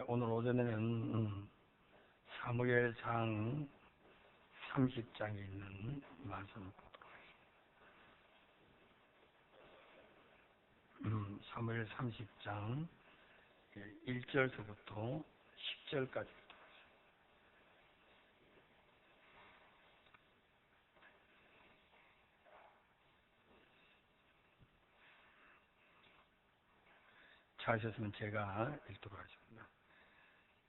오늘 오전에는 사무엘상 30장에 있는 말씀, 사무엘 30장 1절서부터 10절까지. 찾으셨으면 제가 읽도록 하겠습니다.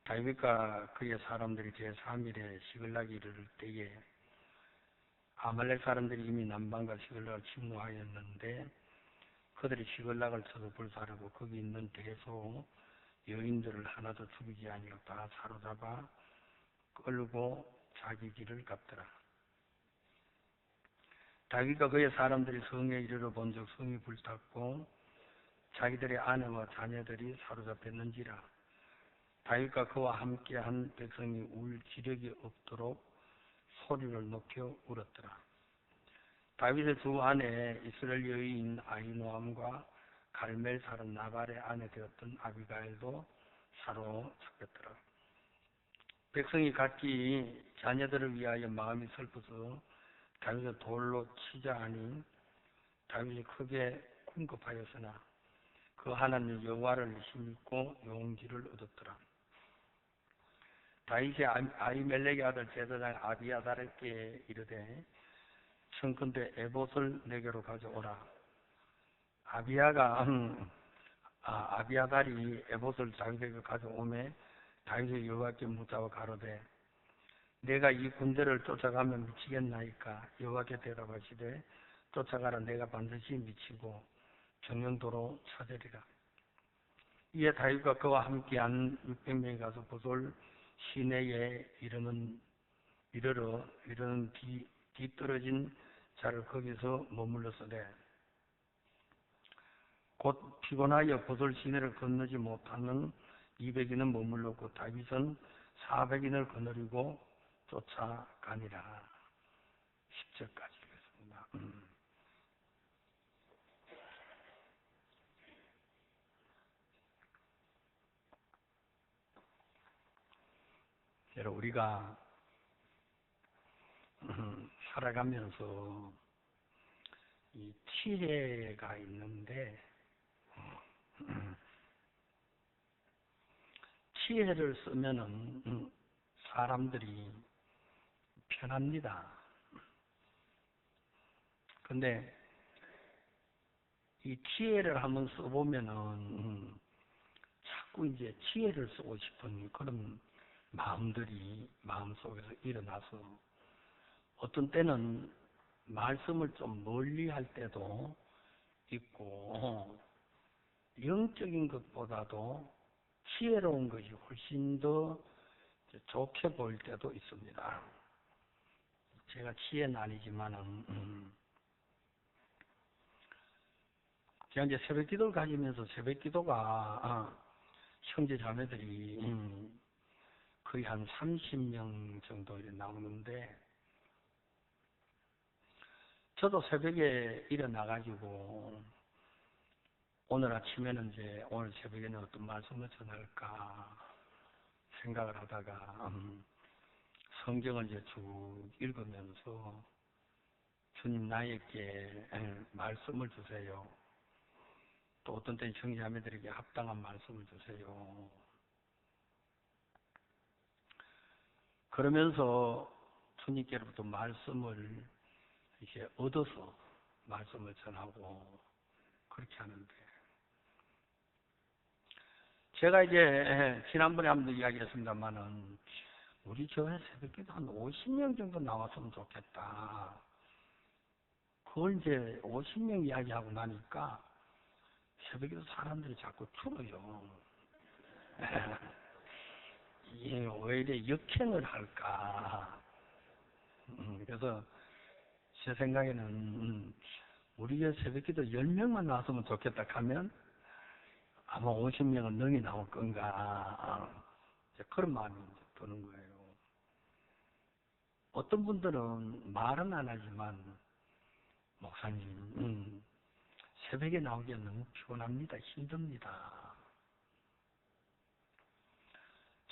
다윗과 그의 사람들이 제3일에 시글락에 이르를 때에 아말렉 사람들이 이미 남방과 시글락을 침노하였는데 그들이 시글락을 쳐서 불사르고 거기 있는 대소 여인들을 하나도 죽이지 아니하고 다 사로잡아 끌고 자기 길을 갔더라. 다윗과 그의 사람들이 성에 이르러 본즉 성이 불탔고 자기들의 아내와 자녀들이 사로잡혔는지라. 다윗과 그와 함께한 백성이 울 지력이 없도록 소리를 높여 울었더라. 다윗의 두 아내 이스라엘 여인 아히노암과 갈멜 사람 나발의 아내 되었던 아비가일도 사로잡혔더라. 백성이 각기 자녀들을 위하여 마음이 슬퍼서 다윗을 돌로 치자 하니 다윗이 크게 궁급하였으나 그 하나님 여호와를 힘입고 용기를 얻었더라. 다윗이 아히멜렉의 아들 제사장 아비아달에게 이르되 청컨대 에봇을 내게로 가져오라. 아비아달이 에봇을 자기에게 가져오매 다윗이 여호와께 묻자고 가로되 내가 이 군대를 쫓아가면 미치겠나이까? 여호와께 대답하시되 쫓아가라. 내가 반드시 미치고 정령도로 찾으리라. 이에 다윗과 그와 함께한 600명이 가서 보솔 시내에 이르러 뒤떨어진 자를 거기서 머물렀으되 곧 피곤하여 보솔 시내를 건너지 못하는 200인은 머물렀고 다윗은 400인을 거느리고 쫓아가니라. 10절까지 읽겠습니다. 여러분, 우리가 살아가면서 이 지혜가 있는데 지혜를 쓰면은 사람들이 편합니다. 근데 이 지혜를 한번 써보면은 자꾸 이제 지혜를 쓰고 싶은 그런 마음들이 마음속에서 일어나서 어떤 때는 말씀을 좀 멀리 할 때도 있고 영적인 것보다도 지혜로운 것이 훨씬 더 좋게 보일 때도 있습니다. 제가 지혜는 아니지만은 제가 이제 새벽 기도를 가지면서 새벽 기도가 형제 자매들이 거의 한 30명 정도 나오는데 저도 새벽에 일어나가지고 오늘 아침에는 이제 오늘 새벽에는 어떤 말씀을 전할까 생각을 하다가 성경을 이제 쭉 읽으면서 주님 나에게 말씀을 주세요. 또 어떤 때는 형제자매들에게 합당한 말씀을 주세요. 그러면서 주님께로부터 말씀을 이렇게 얻어서 말씀을 전하고 그렇게 하는데 제가 이제 지난번에 한번 이야기했습니다만은 우리 교회 새벽기도 한 50명 정도 나왔으면 좋겠다. 그걸 이제 50명 이야기하고 나니까 새벽기도 사람들이 자꾸 줄어요. 이게 왜 이래 역행을 할까? 그래서 제 생각에는 우리 교회 새벽기도 10명만 나왔으면 좋겠다 하면 아마 50명은 능히 나올 건가 그런 마음이 드는 거예요. 어떤 분들은 말은 안 하지만 목사님 새벽에 나오기가 너무 피곤합니다. 힘듭니다.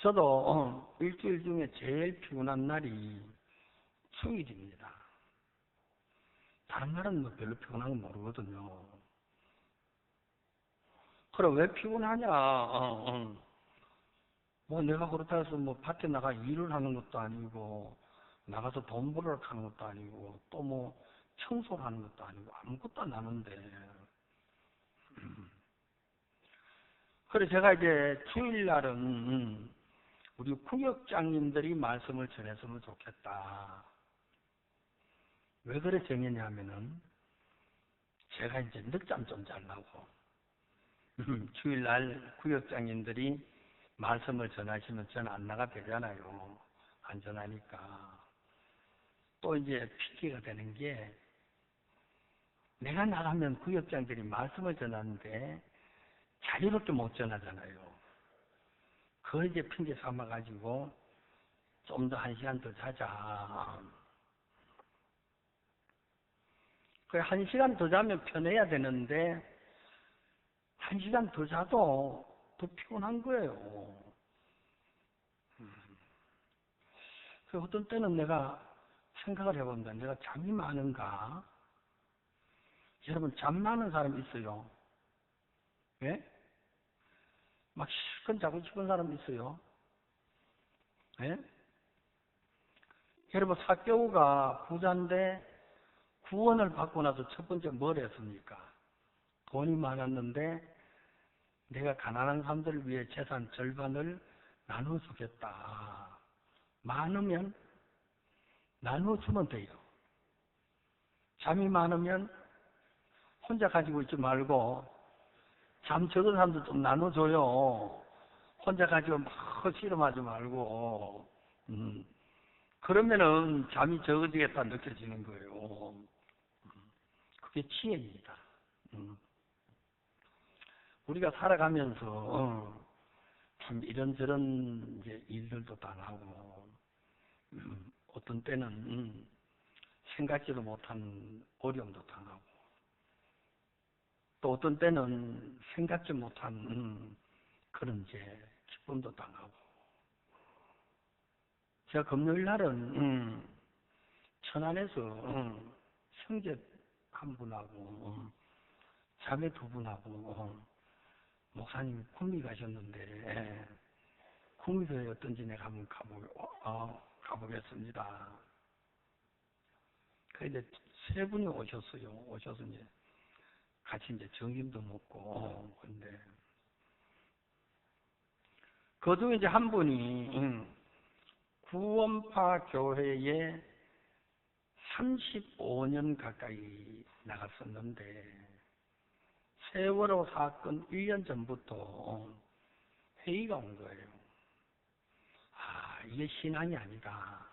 저도 일주일 중에 제일 피곤한 날이 주일입니다. 다른 날은 뭐 별로 피곤한 거 모르거든요. 그래, 왜 피곤하냐? 뭐 내가 그렇다 해서 뭐 밭에 나가 일을 하는 것도 아니고, 나가서 돈 벌으러 가는 것도 아니고, 또 뭐 청소를 하는 것도 아니고, 아무것도 안 하는데. 그래, 제가 이제 주일날은 우리 구역장님들이 말씀을 전했으면 좋겠다. 왜 그래 정했냐면은, 제가 이제 늦잠 좀 자려고. 주일날 구역장님들이 말씀을 전하시면 저는 안 나가 되잖아요. 안 전하니까. 또 이제 핑계가 되는 게, 내가 나가면 구역장들이 말씀을 전하는데 자유롭게 못 전하잖아요. 그걸 이제 핑계 삼아가지고 좀 더 1시간 더 자자. 그 1시간 더 자면 편해야 되는데 1시간 더 자도 더 피곤한 거예요. 그 어떤 때는 내가 생각을 해본다. 내가 잠이 많은가? 여러분, 잠 많은 사람 있어요? 예? 막 실컷 자고 싶은 사람 있어요? 예? 여러분, 사개오가 부자인데 구원을 받고 나서 첫 번째 뭘 했습니까? 돈이 많았는데 내가 가난한 사람들을 위해 재산 절반을 나눠주겠다. 많으면 나눠주면 돼요. 잠이 많으면 혼자 가지고 있지 말고 잠 적은 사람들 좀 나눠줘요. 혼자 가지고 막 씨름하지 말고. 그러면은 잠이 적어지겠다 느껴지는 거예요. 그게 지혜입니다. 우리가 살아가면서 참 이런저런 이제 일들도 당하고, 어떤 때는 생각지도 못한 어려움도 당하고, 또 어떤 때는 생각지 못한 그런 이제 기쁨도 당하고. 제가 금요일 날은 천안에서 형제 한 분하고 자매 두 분하고 목사님이 구미 가셨는데, 구미교회 어떤지 내가 한번 가보겠습니다. 그 이제 세 분이 오셨어요. 오셔서 이제 같이 이제 점심도 먹고. 근데 그 중에 이제 한 분이 구원파 교회에 35년 가까이 나갔었는데, 세월호 사건 1년 전부터 회의가 온 거예요. 아, 이게 신앙이 아니다.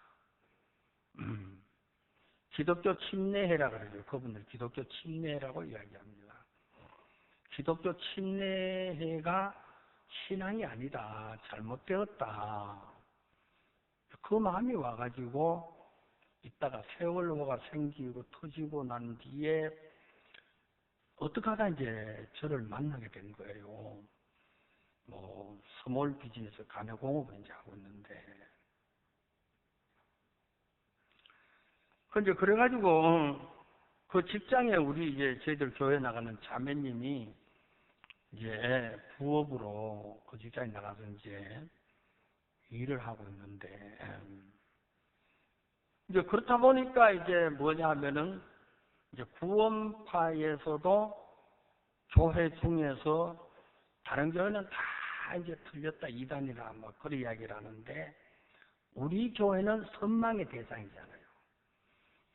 기독교 침례회라 그러죠. 그분들 기독교 침례회라고 이야기합니다. 기독교 침례회가 신앙이 아니다. 잘못되었다. 그 마음이 와가지고 이따가 세월호가 생기고 터지고 난 뒤에 어떻게 하다 이제 저를 만나게 된 거예요. 뭐 스몰 비즈니스 가내공업을 이제 하고 있는데, 근데 그래가지고 그 직장에 우리 이제 저희들 교회 나가는 자매님이 이제 부업으로 그 직장에 나가서 이제 일을 하고 있는데, 이제 그렇다 보니까 이제 뭐냐 하면은 이제 구원파에서도 교회 중에서 다른 교회는 다 이제 틀렸다 이단이라 뭐 그런 이야기를 하는데, 우리 교회는 선망의 대상이잖아요.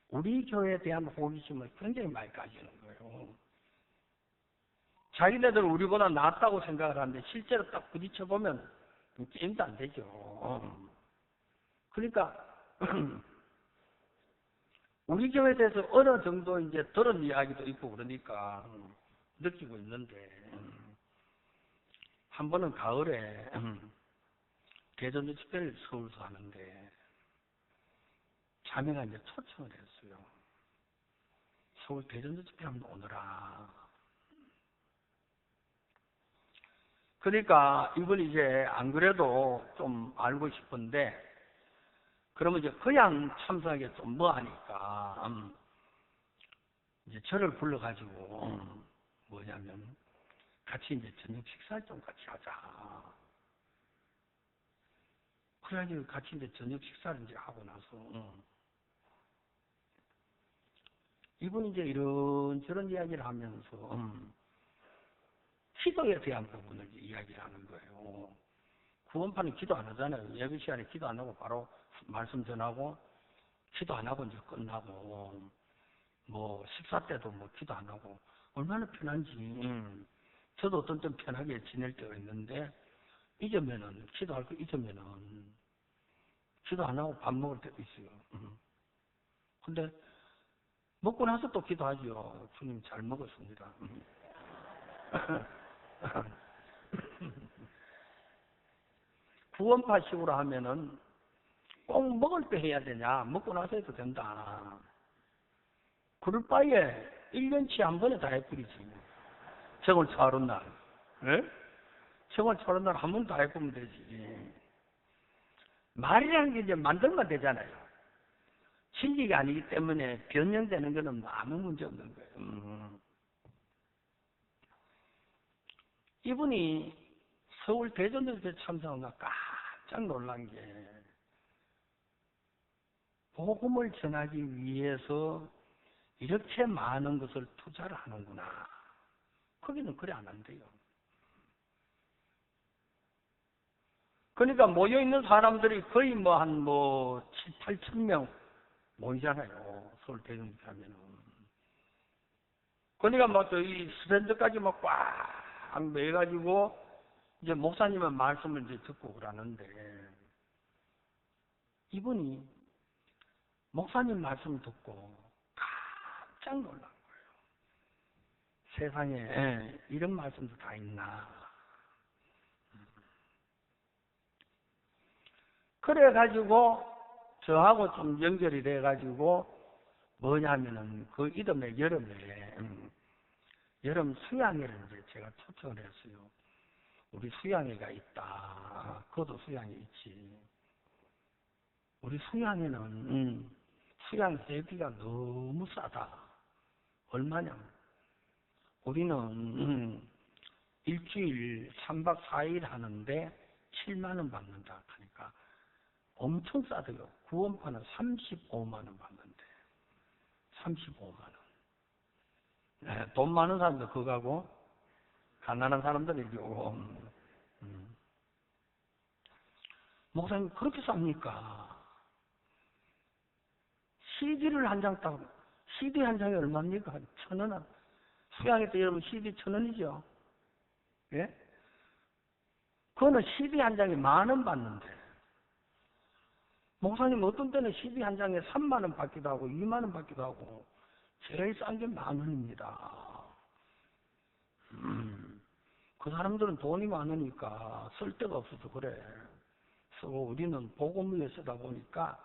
우리 교회에 대한 호기심을 굉장히 많이 가지는 거예요. 자기네들은 우리보다 낫다고 생각을 하는데 실제로 딱 부딪혀보면 게임도 안 되죠. 그러니까 우리 교회에 대해서 어느 정도 이제 들은 이야기도 있고 그러니까 느끼고 있는데, 한 번은 가을에 대전주 집회를 서울서 하는데 자매가 이제 초청을 했어요. 서울 대전주 집회 한번 오너라. 그러니까 이걸 이제 안 그래도 좀 알고 싶은데, 그러면 이제 그냥 참석하기 좀 뭐하니까, 이제 저를 불러가지고, 뭐냐면, 같이 이제 저녁 식사를 좀 같이 하자. 그래가지고 같이 이제 저녁 식사를 이제 하고 나서, 이분이 이제 이런저런 이야기를 하면서, 기도에 대한 부분을 이제 이야기를 하는 거예요. 구원파는 기도 안 하잖아요. 예배 시간에 기도 안 하고 바로 말씀 전하고, 기도 안 하고 이제 끝나고, 뭐, 식사 때도 뭐 기도 안 하고, 얼마나 편한지, 저도 어떤 때 편하게 지낼 때가 있는데, 잊으면은, 기도할 거 잊으면은, 기도 안 하고 밥 먹을 때도 있어요. 근데, 먹고 나서 또 기도하죠. 주님 잘 먹었습니다. 구원파식으로 하면은 꼭 먹을 때 해야 되냐? 먹고 나서 해도 된다. 그럴 바에 1년치 한 번에 다 해버리지. 정월 차오른 날. 예? 정월 차오른 날 한 번 다 해보면 되지. 말이라는 게 이제 만들면 되잖아요. 진리가 아니기 때문에 변형되는 거는 아무 문제 없는 거예요. 이분이 서울 대전에서 참석한 깜짝 놀란 게, 복음을 전하기 위해서 이렇게 많은 것을 투자를 하는구나. 거기는 그래 안 한대요. 그러니까 모여있는 사람들이 거의 뭐 한 7, 8천 명 모이잖아요. 서울 대전에 가면은. 그러니까 막 저희 스탠드까지 막 꽉 매가지고 이제 목사님의 말씀을 이제 듣고 그러는데, 이분이 목사님 말씀 듣고 깜짝 놀란 거예요. 세상에 이런 말씀도 다 있나. 그래가지고 저하고 좀 연결이 돼가지고 뭐냐면은 그 이듬해 여름에 여름 수양회를 이제 제가 초청을 했어요. 우리 수양회가 있다. 그것도 수양회 있지. 우리 수양회는 수양회비가 너무 싸다. 얼마냐? 우리는 일주일 3박 4일 하는데 7만 원 받는다. 그러니까 엄청 싸대요. 구원파는 35만 원 받는데. 35만 원. 네, 돈 많은 사람들 그거 가고 가난한 사람들은 이렇게 오고. 목사님 그렇게 쌉니까? CD를 한 장 따고, CD 한 장이 얼마입니까? 1,000원. 수양회 때 여러분 CD 1,000원이죠? 예? 그거는 CD 한 장에 10,000원 받는데. 목사님 어떤 때는 CD 한 장에 3만 원 받기도 하고 2만 원 받기도 하고 제일 싼 게 10,000원입니다. 그 사람들은 돈이 많으니까 쓸 데가 없어서 그래. 쓰고 우리는 복음을 쓰다 보니까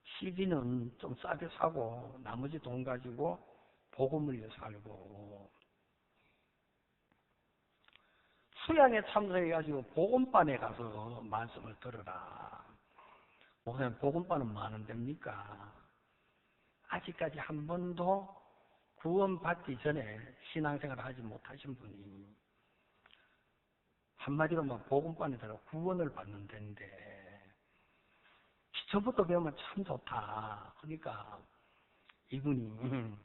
CD는 좀 싸게 사고 나머지 돈 가지고 복음을 위해 살고. 수양에 참석해가지고 복음반에 가서 말씀을 들어라. 목사님 복음반은 뭐 하는 데입니까? 아직까지 한 번도 구원 받기 전에 신앙생활을 하지 못하신 분이 한마디로 막 복음반에 들어 구원을 받는 데인데 기초부터 배우면 참 좋다. 그러니까 이분이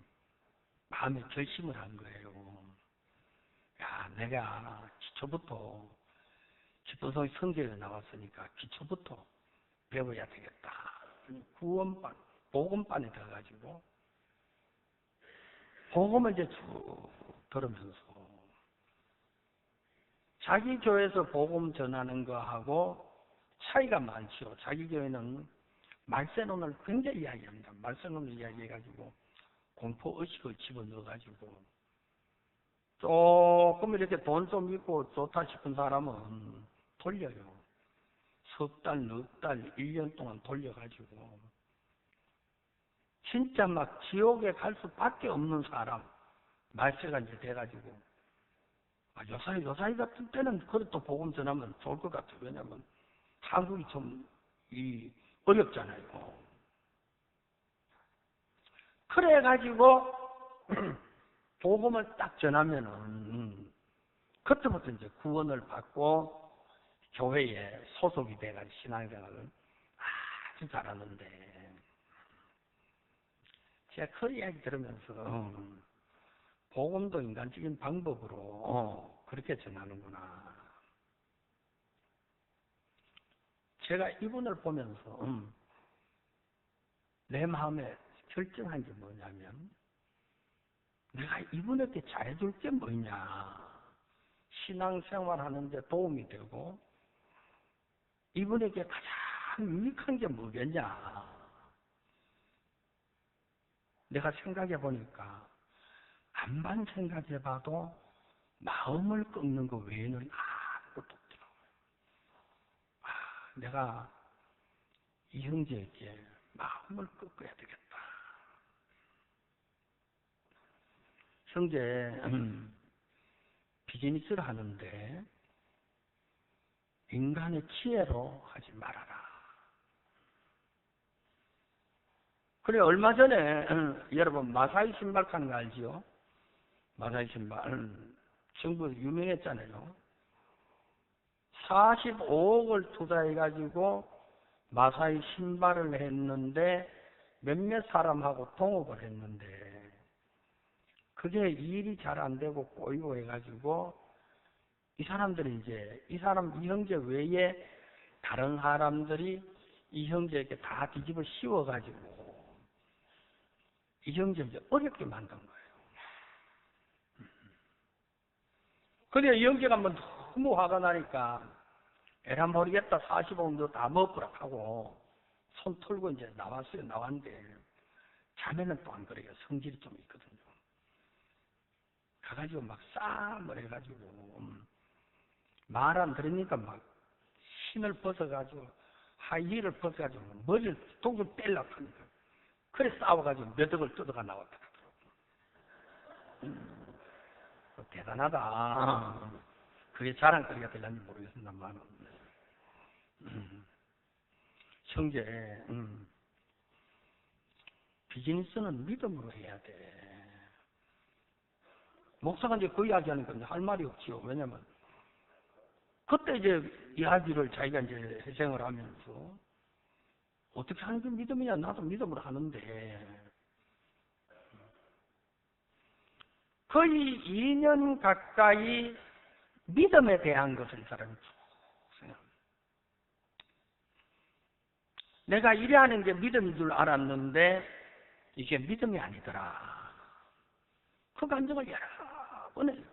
마음에 결심을 한 거예요. 야, 내가 기초부터 기초성이 성경에 나왔으니까 기초부터 배워야 되겠다. 구원반, 복음반에 들어가지고 복음을 이제 쭉 들으면서 자기 교회에서 복음 전하는 거하고 차이가 많죠. 자기 교회는 말세론을 굉장히 이야기합니다. 말세론을 이야기해가지고 공포의식을 집어넣어가지고 조금 이렇게 돈 좀 있고 좋다 싶은 사람은 돌려요. 석 달, 넉 달, 1년 동안 돌려가지고 진짜 막 지옥에 갈 수밖에 없는 사람 말세가 이제 돼가지고 요사이 같은 때는 그래도 복음 전하면 좋을 것 같아요. 왜냐면 한국이 좀 어렵잖아요. 그래가지고 복음을 딱 전하면은 그때부터 이제 구원을 받고 교회에 소속이 돼가지고 신앙생활을 아주 잘하는데 제가 그 이야기 들으면서 복음도 인간적인 방법으로 그렇게 전하는구나. 제가 이분을 보면서 내 마음에 결정한 게 뭐냐면 내가 이분에게 잘해줄 게 뭐냐. 신앙생활 하는데 도움이 되고 이분에게 가장 유익한 게 뭐겠냐. 내가 생각해 보니까 암만 생각해 봐도 마음을 꺾는 거 외에는 아무것도 없더라고요. 내가 이 형제에게 마음을 꺾어야 되겠다. 형제 비즈니스를 하는데 인간의 지혜로 하지 말아라. 그래 얼마 전에 여러분 마사이 신발 파는 거 알지요? 마사이 신발 정부 유명했잖아요. 45억을 투자해가지고 마사이 신발을 했는데 몇몇 사람하고 동업을 했는데 그게 일이 잘 안 되고 꼬이고 해가지고 이 사람들이 이제 이 형제 외에 다른 사람들이 이 형제에게 다 뒤집어 씌워가지고 이 형제를 이제 어렵게 만든 거예요. 근데 이 형제가 뭐 너무 화가 나니까 에라 모르겠다 45억도 다 먹으라 하고 손 털고 이제 나왔는데 자매는 또 안 그래요. 성질이 좀 있거든요. 가가지고 막 싸움을 해가지고 말 안 들으니까 막 신을 벗어가지고 하이힐을 벗어가지고 머리를 독을 떼려고 하니까 그래 싸워가지고 몇 억을 뜯어가 나왔다. 대단하다. 그게 자랑거리가 되는지 모르겠습니다만 형제 비즈니스는 믿음으로 해야 돼. 목사가 이제 그 이야기하는 건 할 말이 없지요. 왜냐면 그때 이제 이야기를 자기가 이제 회생을 하면서 어떻게 하는 게 믿음이냐. 나도 믿음으로 하는데 거의 2년 가까이 믿음에 대한 것을 이 사람이 생각합니다. 내가 이래 하는 게 믿음인 줄 알았는데 이게 믿음이 아니더라. 그 감정을 여러 번 해요.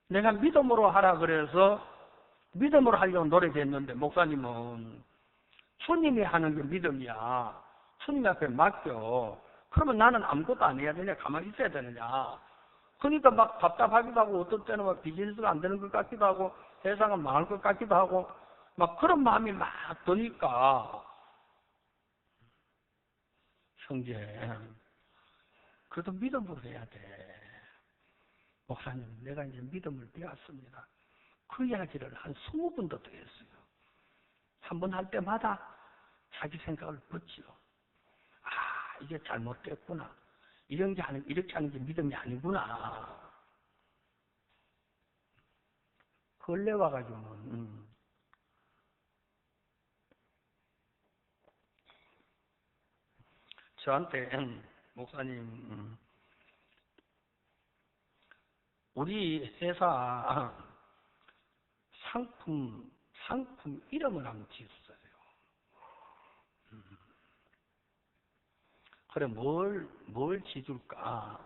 내가 믿음으로 하라 그래서 믿음으로 하려고 노력했는데 목사님은 주님이 하는 게 믿음이야. 주님 앞에 맡겨. 그러면 나는 아무것도 안 해야 되냐? 가만히 있어야 되느냐? 그러니까 막 답답하기도 하고 어떤 때는 막 비즈니스가 안 되는 것 같기도 하고 세상은 망할 것 같기도 하고 막 그런 마음이 막 드니까 형제 그래도 믿음으로 해야 돼. 목사님 내가 이제 믿음을 배웠습니다. 그 이야기를 한 20번도 더 했어요. 한 번 할 때마다 자기 생각을 벗지요. 아 이게 잘못됐구나. 이렇게 하는 게 믿음이 아니구나. 근래 와가지고는 저한테 목사님 우리 회사 상품 이름을 한번 지었어요. 그래 뭘 지줄까?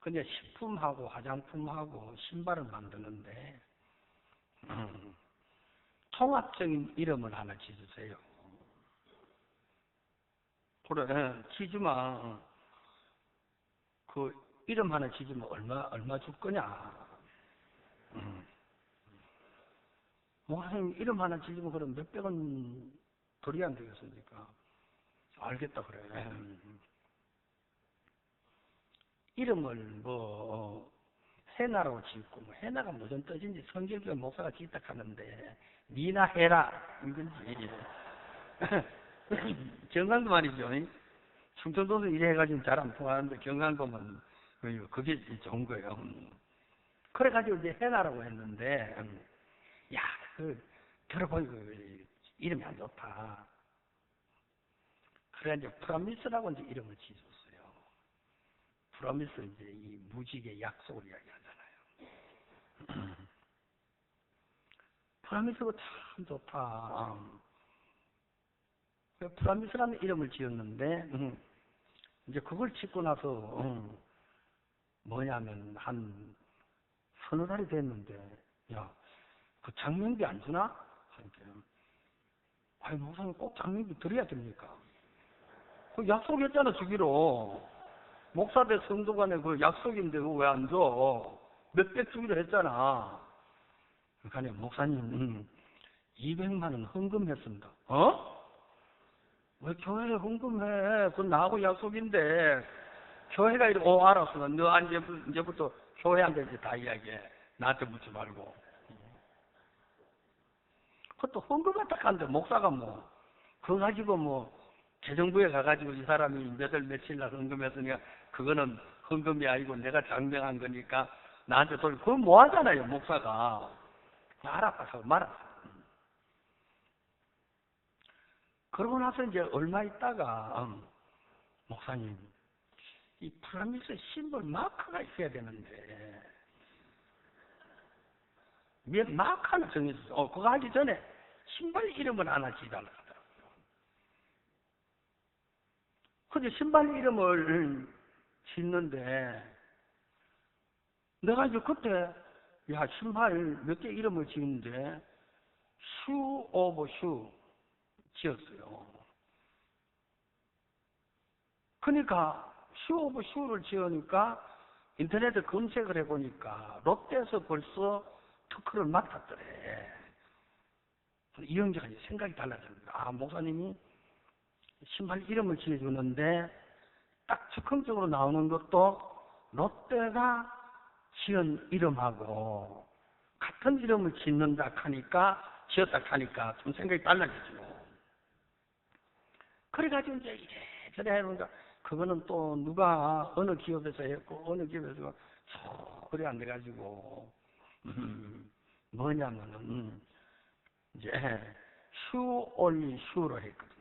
근데 식품하고 화장품하고 신발을 만드는데 통합적인 이름을 하나 지주세요. 그래 지주마 그 이름 하나 지주면 얼마 줄 거냐? 목사님 이름 하나 지주면 그럼 몇백 원 덜이 안 되겠습니까? 알겠다 그래. 이름을 뭐 해나라고 짓고, 뭐 해나가 무슨 뜻인지 성결교 목사가 짓다 하는데 니나 해라 이건지. 경상도 말이죠. 충청도도 이래 해가지고 잘 안 통하는데 경상도면 그게 좋은 거예요. 그래가지고 이제 해나라고 했는데, 야, 들어보니까 이름이 안 좋다. 그래 이제 프라미스라고 이제 이름을 지었어요. 프라미스 이제 이 무지개 약속을 이야기하잖아요. 프라미스가 참 좋다. 프라미스라는 이름을 지었는데, 이제 그걸 짓고 나서, 뭐냐면, 한 서너 달이 됐는데, 야, 그 장명비 안 주나? 아니, 목사님 꼭 장명비 드려야 됩니까? 그 약속했잖아, 주기로. 목사 대 성도 간에 그 약속인데 왜 안 줘? 몇백 주기로 했잖아. 그러니까 목사님, 200만 원 헌금했습니다. 어? 왜 교회에 헌금해? 그건 나하고 약속인데. 교회가 이러고, 알았어. 너 이제부터 교회한테 이제 다 이야기해. 나한테 묻지 말고. 그것도 헌금을 딱 하는데, 목사가 뭐, 그거 가지고 뭐, 재정부에 가가지고 이 사람이 몇 월 며칠 날 헌금했으니까, 그거는 헌금이 아니고 내가 장명한 거니까, 나한테 그건 뭐 하잖아요, 목사가. 알아봐서 말았어. 그러고 나서 이제 얼마 있다가, 목사님, 이 프라미스 심볼 마크가 있어야 되는데, 몇 마크를 정했어. 그거 하기 전에 신발 이름을 하나 지달라 하더라고요. 근데 신발 이름을 짓는데, 내가 이제 그때, 야, 신발 몇 개 이름을 지었는데, 슈 오브 슈 지었어요. 그러니까, 슈 오브 슈를 지으니까, 인터넷에 검색을 해보니까, 롯데에서 벌써 특허를 맡았더래. 이영재가 이제 생각이 달라집니다. 목사님이 신발 이름을 지어주는데, 딱 즉흥적으로 나오는 것도 롯데가 지은 이름하고 같은 이름을 짓는다 하니까, 지었다 하니까 좀 생각이 달라지죠. 그래가지고 이제 이래저래 해보니까, 그거는 또 누가 어느 기업에서 했고, 어느 기업에서 소리 안 돼가지고, 뭐냐면은, 이제, 슈 올리 슈로 했거든요.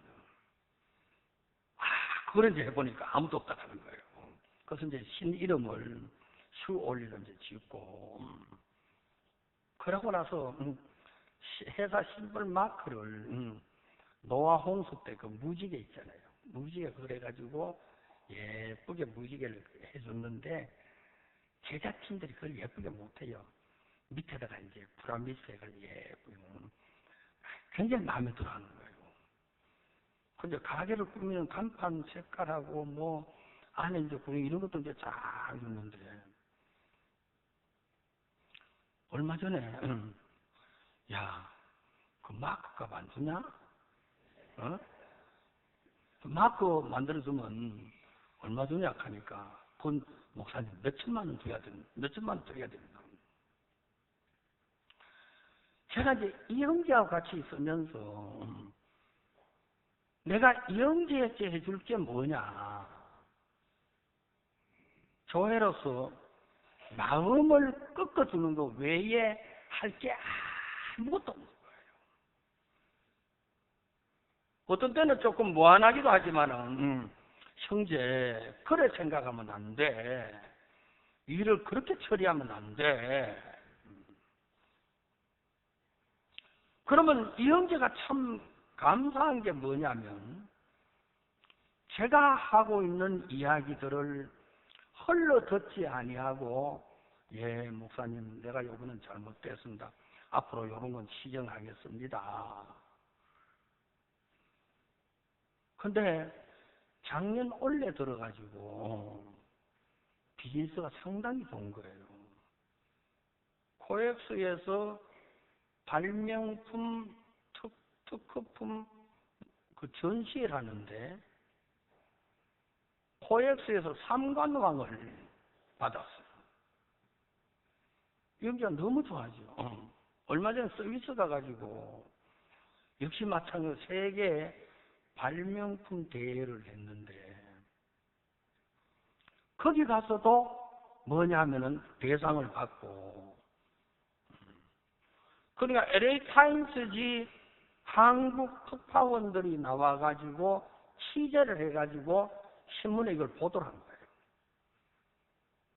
그걸 이제 해보니까 아무도 없다 하는 거예요. 그래서 이제 신 이름을 슈 올리로 이제 짓고, 그러고 나서, 회사 신발 마크를, 노아 홍수 때 그 무지개 있잖아요. 무지개 그래가지고, 예쁘게 무지개를 해줬는데, 제작진들이 그걸 예쁘게 못해요. 밑에다가 이제 프라미스를 예쁘게, 굉장히 마음에 들어 하는 거예요. 근데 가게를 꾸미는 간판 색깔하고 뭐, 안에 이제 이런 것도 이제 잘 줬는데, 얼마 전에, 야, 그 마크값 안 주냐? 어? 그 마크 만들어주면 얼마 주냐 하니까, 그건 목사님 몇천만 원 줘야 됩니다. 몇천만 원 드려야 됩니다. 제가 이제 이영재하고 같이 있으면서, 내가 이영재에게 해줄 게 뭐냐. 교회로서 마음을 꺾어주는 것 외에 할 게 아무것도 없는 거예요. 어떤 때는 조금 무안하기도 하지만은, 형제, 그래 생각하면 안 돼. 일을 그렇게 처리하면 안 돼. 그러면 이 형제가 참 감사한 게 뭐냐면, 제가 하고 있는 이야기들을 헐러 듣지 아니하고, 목사님, 내가 요거는 잘못됐습니다. 앞으로 요런 건 시정하겠습니다. 근데 작년 올해 들어가지고 비즈니스가 상당히 좋은 거예요. 코엑스에서 발명품, 특허품 그 전시를 하는데, 코엑스에서 3관왕을 받았어요. 여기가 너무 좋아하죠. 얼마 전에 서비스 가가지고 역시 마찬가지로 세계 발명품 대회를 했는데 거기 가서도 뭐냐면은 대상을 받고, 그러니까 LA타임스지 한국 특파원들이 나와가지고 취재를 해가지고 신문에 이걸 보도를 한 거예요.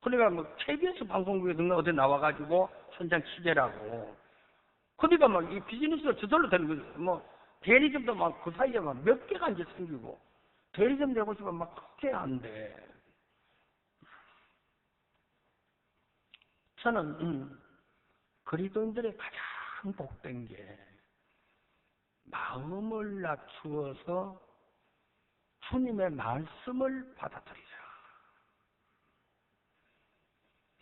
그러니까 뭐 KBS 방송국에서 어디 나와가지고 현장 취재를 하고, 그러니까 막 이 비즈니스가 저절로 되는 거죠. 뭐 대리점도 막 그 사이에 막 몇 개가 이제 생기고, 대리점 내고 싶으면 막 그렇게 한데, 저는 그리스도인들의 가장 복된 게 마음을 낮추어서 주님의 말씀을 받아들이자.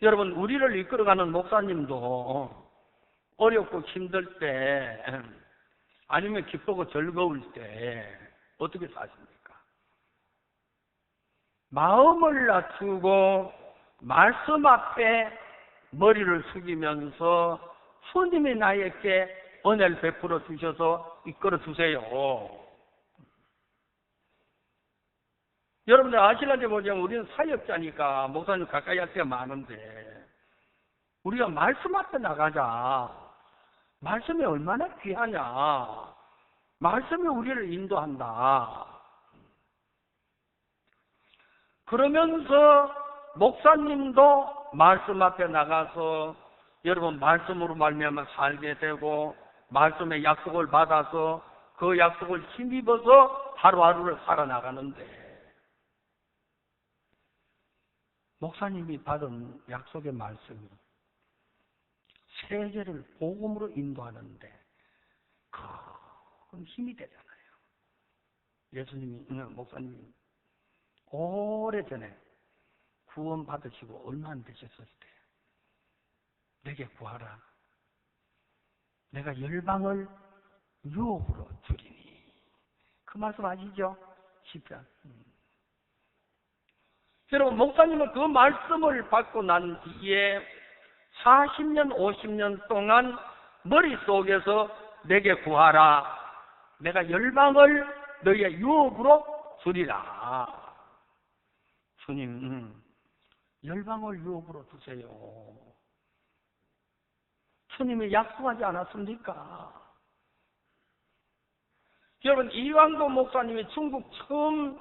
여러분, 우리를 이끌어가는 목사님도 어렵고 힘들 때, 아니면 기쁘고 즐거울 때 어떻게 사십니까? 마음을 낮추고 말씀 앞에 머리를 숙이면서 주님이 나에게 은혜를 베풀어 주셔서 이끌어 주세요. 여러분들 아실런지 모르지만 우리는 사역자니까 목사님 가까이 할 때가 많은데, 우리가 말씀 앞에 나가자. 말씀이 얼마나 귀하냐. 말씀이 우리를 인도한다. 그러면서 목사님도 말씀 앞에 나가서 여러분 말씀으로 말미암아 살게 되고, 말씀의 약속을 받아서 그 약속을 힘입어서 하루하루를 살아나가는데, 목사님이 받은 약속의 말씀이 세계를 복음으로 인도하는데 큰 힘이 되잖아요. 예수님이, 목사님이 오래전에 구원 받으시고 얼마 안 되셨을 때 내게 구하라. 내가 열방을 유업으로 주리니. 그 말씀 아시죠? 시편. 여러분, 목사님은 그 말씀을 받고 난 뒤에 40년, 50년 동안 머릿속에서 내게 구하라. 내가 열방을 너희의 유업으로 주리라. 주님, 열방을 유업으로 주세요. 주님이 약속하지 않았습니까? 여러분, 이왕도 목사님이 중국 처음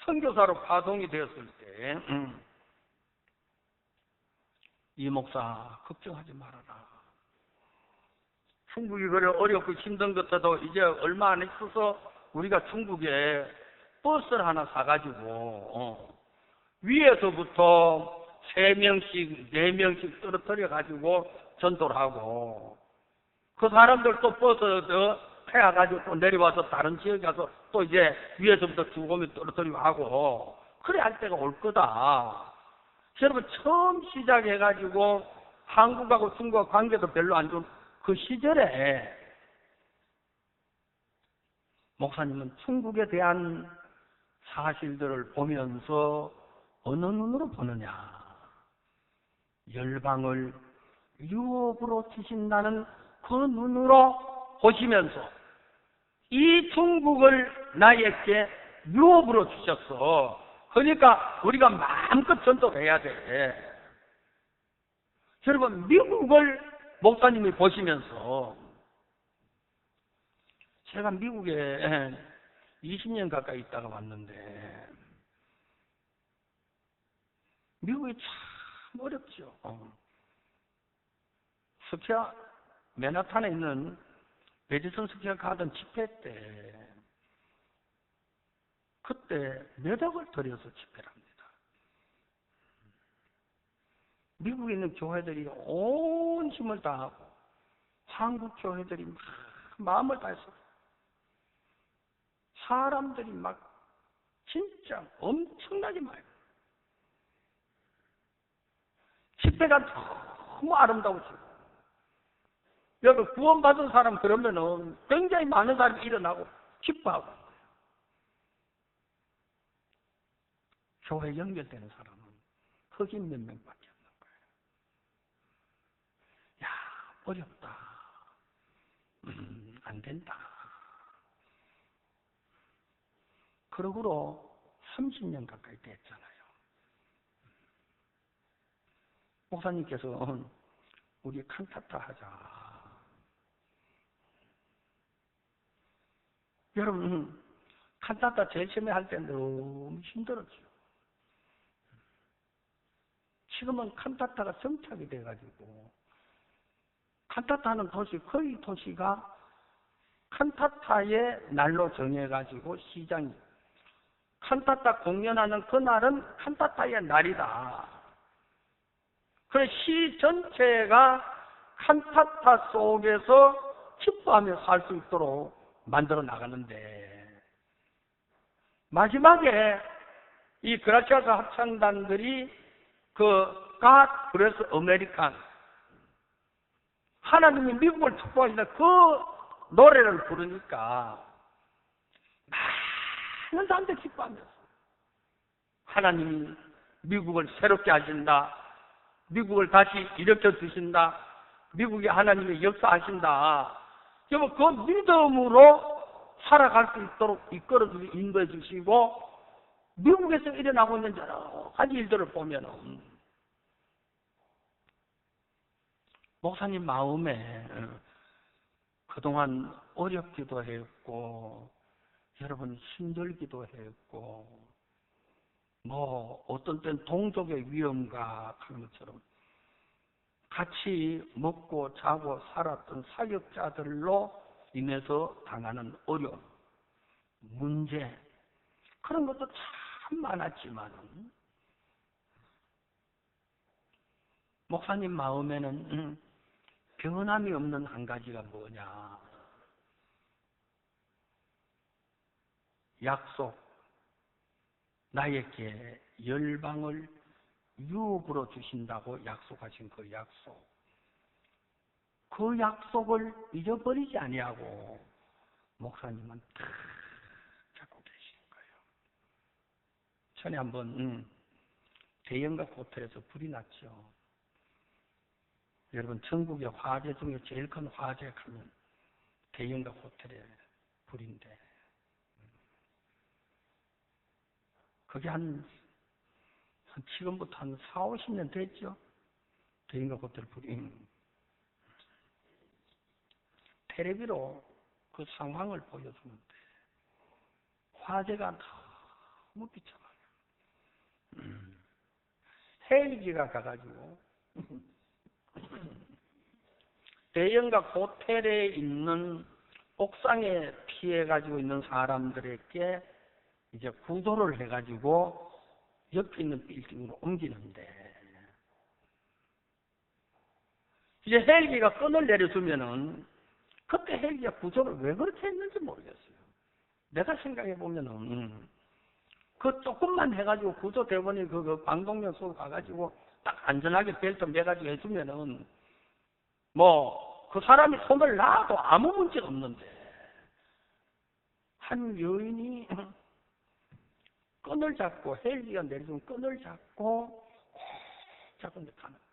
선교사로 파송이 되었을 때, 이 목사 걱정하지 말아라. 중국이 그래 어렵고 힘든 것도 이제 얼마 안 있어서 우리가 중국에 버스를 하나 사가지고 위에서부터 3명씩 4명씩 떨어뜨려 가지고 전도를 하고, 그 사람들 또 버스 태워가지고 또 내려와서 다른 지역에 가서 또 이제 위에서부터 죽으면 떨어뜨리고 하고, 그래 할 때가 올 거다. 여러분, 처음 시작해가지고 한국하고 중국과 관계도 별로 안 좋은 그 시절에 목사님은 중국에 대한 사실들을 보면서 어느 눈으로 보느냐? 열방을 유업으로 주신다는 그 눈으로 보시면서 이 중국을 나에게 유업으로 주셨어. 그러니까 우리가 마음껏 전도를 해야 돼. 여러분, 미국을 목사님이 보시면서, 제가 미국에 20년 가까이 있다가 왔는데 미국이 참 어렵죠. 스퀘어 맨하탄에 있는 메디슨 스퀘어 가든 집회 때, 그때 몇 억을 들여서 집회를 합니다. 미국에 있는 교회들이 온 힘을 다하고 한국 교회들이 막 마음을 다해서, 사람들이 막 진짜 엄청나게 많아요. 집회가 너무 아름다우시고, 여러분 구원받은 사람 그러면은 굉장히 많은 사람이 일어나고 기뻐하고, 교회 연결되는 사람은 흑인 몇 명밖에 없는 거예요. 어렵다. 안 된다. 그러고로 30년 가까이 됐잖아요. 목사님께서 우리 칸타타 하자. 여러분, 칸타타 제일 처음에 할 때 너무 힘들었죠. 지금은 칸타타가 정착이 돼가지고, 칸타타 하는 도시, 거의 도시가 칸타타의 날로 정해가지고 시장이, 칸타타 공연하는 그날은 칸타타의 날이다. 그래서 시 전체가 칸타타 속에서 기뻐하며 살 수 있도록 만들어 나가는데, 마지막에 이 그라치아스 합창단들이 God bless American, 하나님이 미국을 축복하신다, 그 노래를 부르니까 많은 사람들이 기뻐하면서 하나님이 미국을 새롭게 하신다, 미국을 다시 일으켜 주신다, 미국이 하나님의 역사하신다, 여러분 그 믿음으로 살아갈 수 있도록 이끌어주고 인도해 주시고, 미국에서 일어나고 있는 여러 가지 일들을 보면은 목사님 마음에 그동안 어렵기도 했고, 여러분 힘들기도 했고, 뭐 어떤 때는 동족의 위험과 하는 것처럼 같이 먹고 자고 살았던 사역자들로 인해서 당하는 어려움, 문제, 그런 것도 참 많았지만 목사님 마음에는 변함이 없는 한 가지가 뭐냐, 약속, 나에게 열방을 유업으로 주신다고 약속하신 그 약속, 그 약속을 잊어버리지 아니하고 목사님은 다 잡고 계시는 거예요. 전에 한번 대형각 호텔에서 불이 났죠. 여러분 전국의 화재 중에 제일 큰 화재 가면 대형각 호텔에 불인데, 그게 지금부터 한 4, 50년 됐죠? 대형각 호텔 불이. 텔레비로 그 상황을 보여주는데 화재가 너무 비참하게, 헬기가 가가지고 대형각 호텔에 있는 옥상에 피해가지고 있는 사람들에게 이제 구조를 해가지고 옆에 있는 빌딩으로 옮기는데, 이제 헬기가 끈을 내려주면은 그때 헬기가 구조를 왜 그렇게 했는지 모르겠어요. 내가 생각해보면은 그 조금만 해가지고 구조 대원이 그 광동역 속 가가지고 딱 안전하게 벨트 매가지고 해주면은 뭐 그 사람이 손을 놔도 아무 문제가 없는데, 한 여인이 끈을 잡고, 헬기가 내려주면 끈을 잡고 가는 거예요.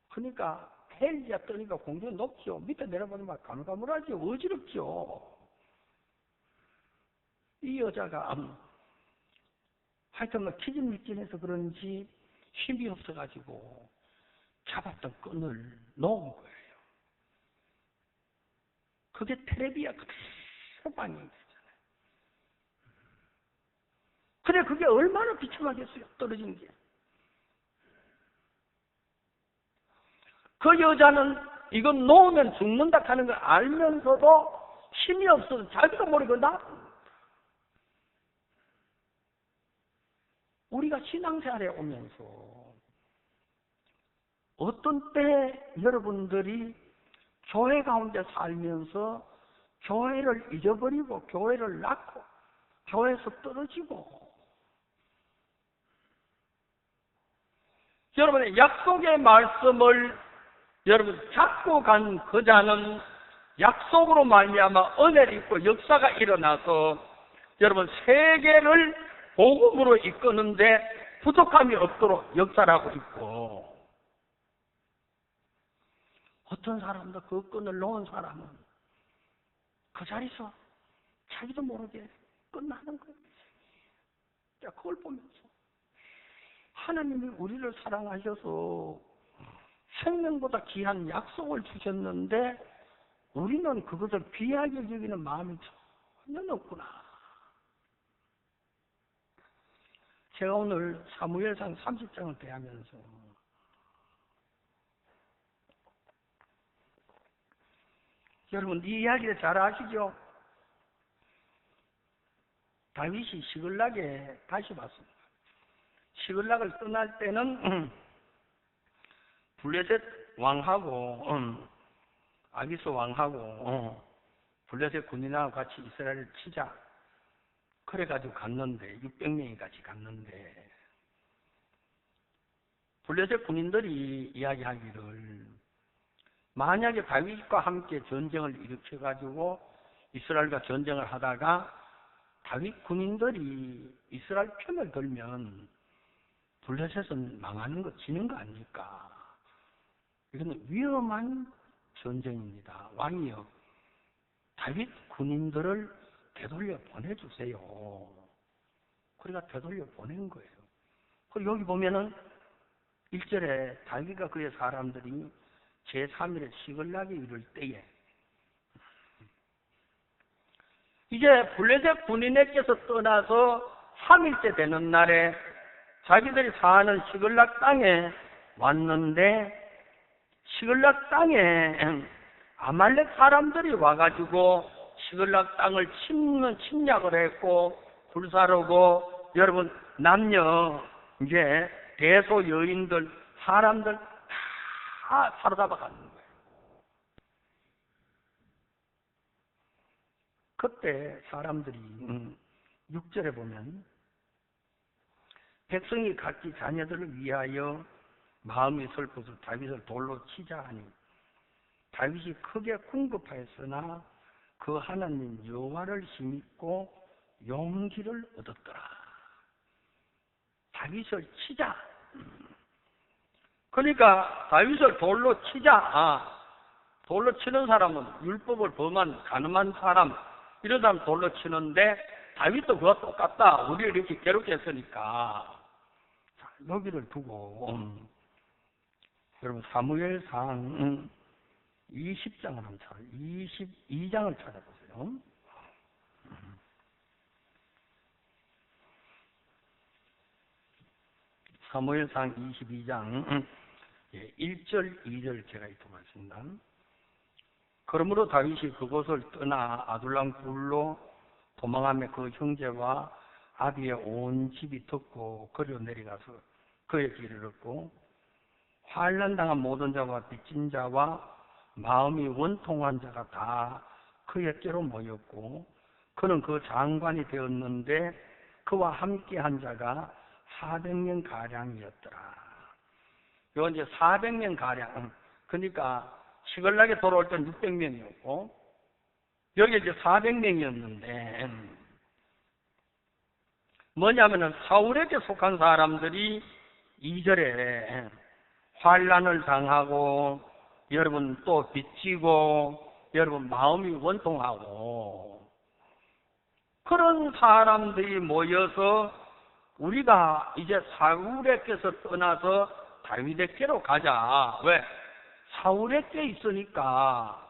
그러니까 헬기가 뜨니까 공중이 높죠. 밑에 내려보면 가물가물하죠. 어지럽죠. 이 여자가 하여튼 기진맥진해서 그런지 힘이 없어가지고 잡았던 끈을 놓은 거예요. 그게 텔레비야 그대로 반영이 되잖아요. 그래, 그게 얼마나 비참하겠어요, 떨어진 게. 그 여자는 이건 놓으면 죽는다 하는 걸 알면서도 힘이 없어서 자기도 모르고 우리가 신앙생활에 오면서 어떤 때 여러분들이 교회 가운데 살면서 교회를 잊어버리고 교회를 낳고 교회에서 떨어지고, 여러분의 약속의 말씀을 여러분 잡고 간 그 자는 약속으로 말미암아 은혜를 입고 역사가 일어나서 여러분 세계를 복음으로 이끄는데 부족함이 없도록 역사를 하고 있고, 어떤 사람도 그 끈을 놓은 사람은 그 자리에서 자기도 모르게 끝나는 거예요. 자, 그걸 보면서 하나님이 우리를 사랑하셔서 생명보다 귀한 약속을 주셨는데 우리는 그것을 귀하게 여기는 마음이 전혀 없구나. 제가 오늘 사무엘상 30장을 대하면서 여러분 이 이야기를 잘 아시죠? 다윗이 시글락에 다시 왔습니다. 시글락을 떠날 때는 블레셋 왕하고 아기스 왕하고 블레셋 군인하고 같이 이스라엘을 치자 그래가지고 갔는데 600명이 같이 갔는데 블레셋 군인들이 이야기하기를 만약에 다윗과 함께 전쟁을 일으켜가지고 이스라엘과 전쟁을 하다가 다윗 군인들이 이스라엘 편을 들면 블레셋은 망하는 거, 지는 거 아닙니까? 이거는 위험한 전쟁입니다. 왕이요, 다윗 군인들을 되돌려 보내주세요. 그러니까 되돌려 보낸 거예요. 그리고 여기 보면은 1절에 다윗과 그의 사람들이 제3일에 시글락에 이를 때에 이제 블레셋 군인에게서 떠나서 3일째 되는 날에 자기들이 사는 시글락 땅에 왔는데 시글락 땅에 아말렉 사람들이 와가지고 시글락 땅을 침략을 했고 불사르고 여러분 남녀 이제 대소 여인들 사람들 다 사로잡아 가는 거예요. 그때 사람들이 6절에 보면 백성이 각기 자녀들을 위하여 마음이 슬퍼서 다윗을 돌로 치자 하니 다윗이 크게 궁급하였으나 그 하나님 여호와를 힘입고 용기를 얻었더라. 다윗을 치자. 그러니까 다윗을 돌로 치자. 돌로 치는 사람은 율법을 범한 가늠한 사람 이런 사람 돌로 치는데 다윗도 그와 똑같다. 우리를 이렇게 괴롭게 했으니까 여기를 두고 여러분 사무엘상 20장을 한번 찾아 22장을 찾아보세요. 사무엘상 22장 1절 2절 제가 읽어봤습니다. 그러므로 다윗이 그곳을 떠나 아둘람 굴로 도망하며 그 형제와 아비의 온 집이 듣고 거리로 내려가서 그의 길을 얻고 환난당한 모든 자와 빚진 자와 마음이 원통한 자가 다 그에게로 모였고 그는 그 장관이 되었는데 그와 함께한 자가 400명 가량이었더라. 이건 이제 400명 가량. 그러니까 시글락에 돌아올 땐 600명이었고 여기 이제 400명이었는데 뭐냐면은 사울에게 속한 사람들이 2절에 환난을 당하고 여러분 또 빚지고 여러분 마음이 원통하고 그런 사람들이 모여서 우리가 이제 사울에게서 떠나서 다윗에게로 가자. 왜? 사울에게 있으니까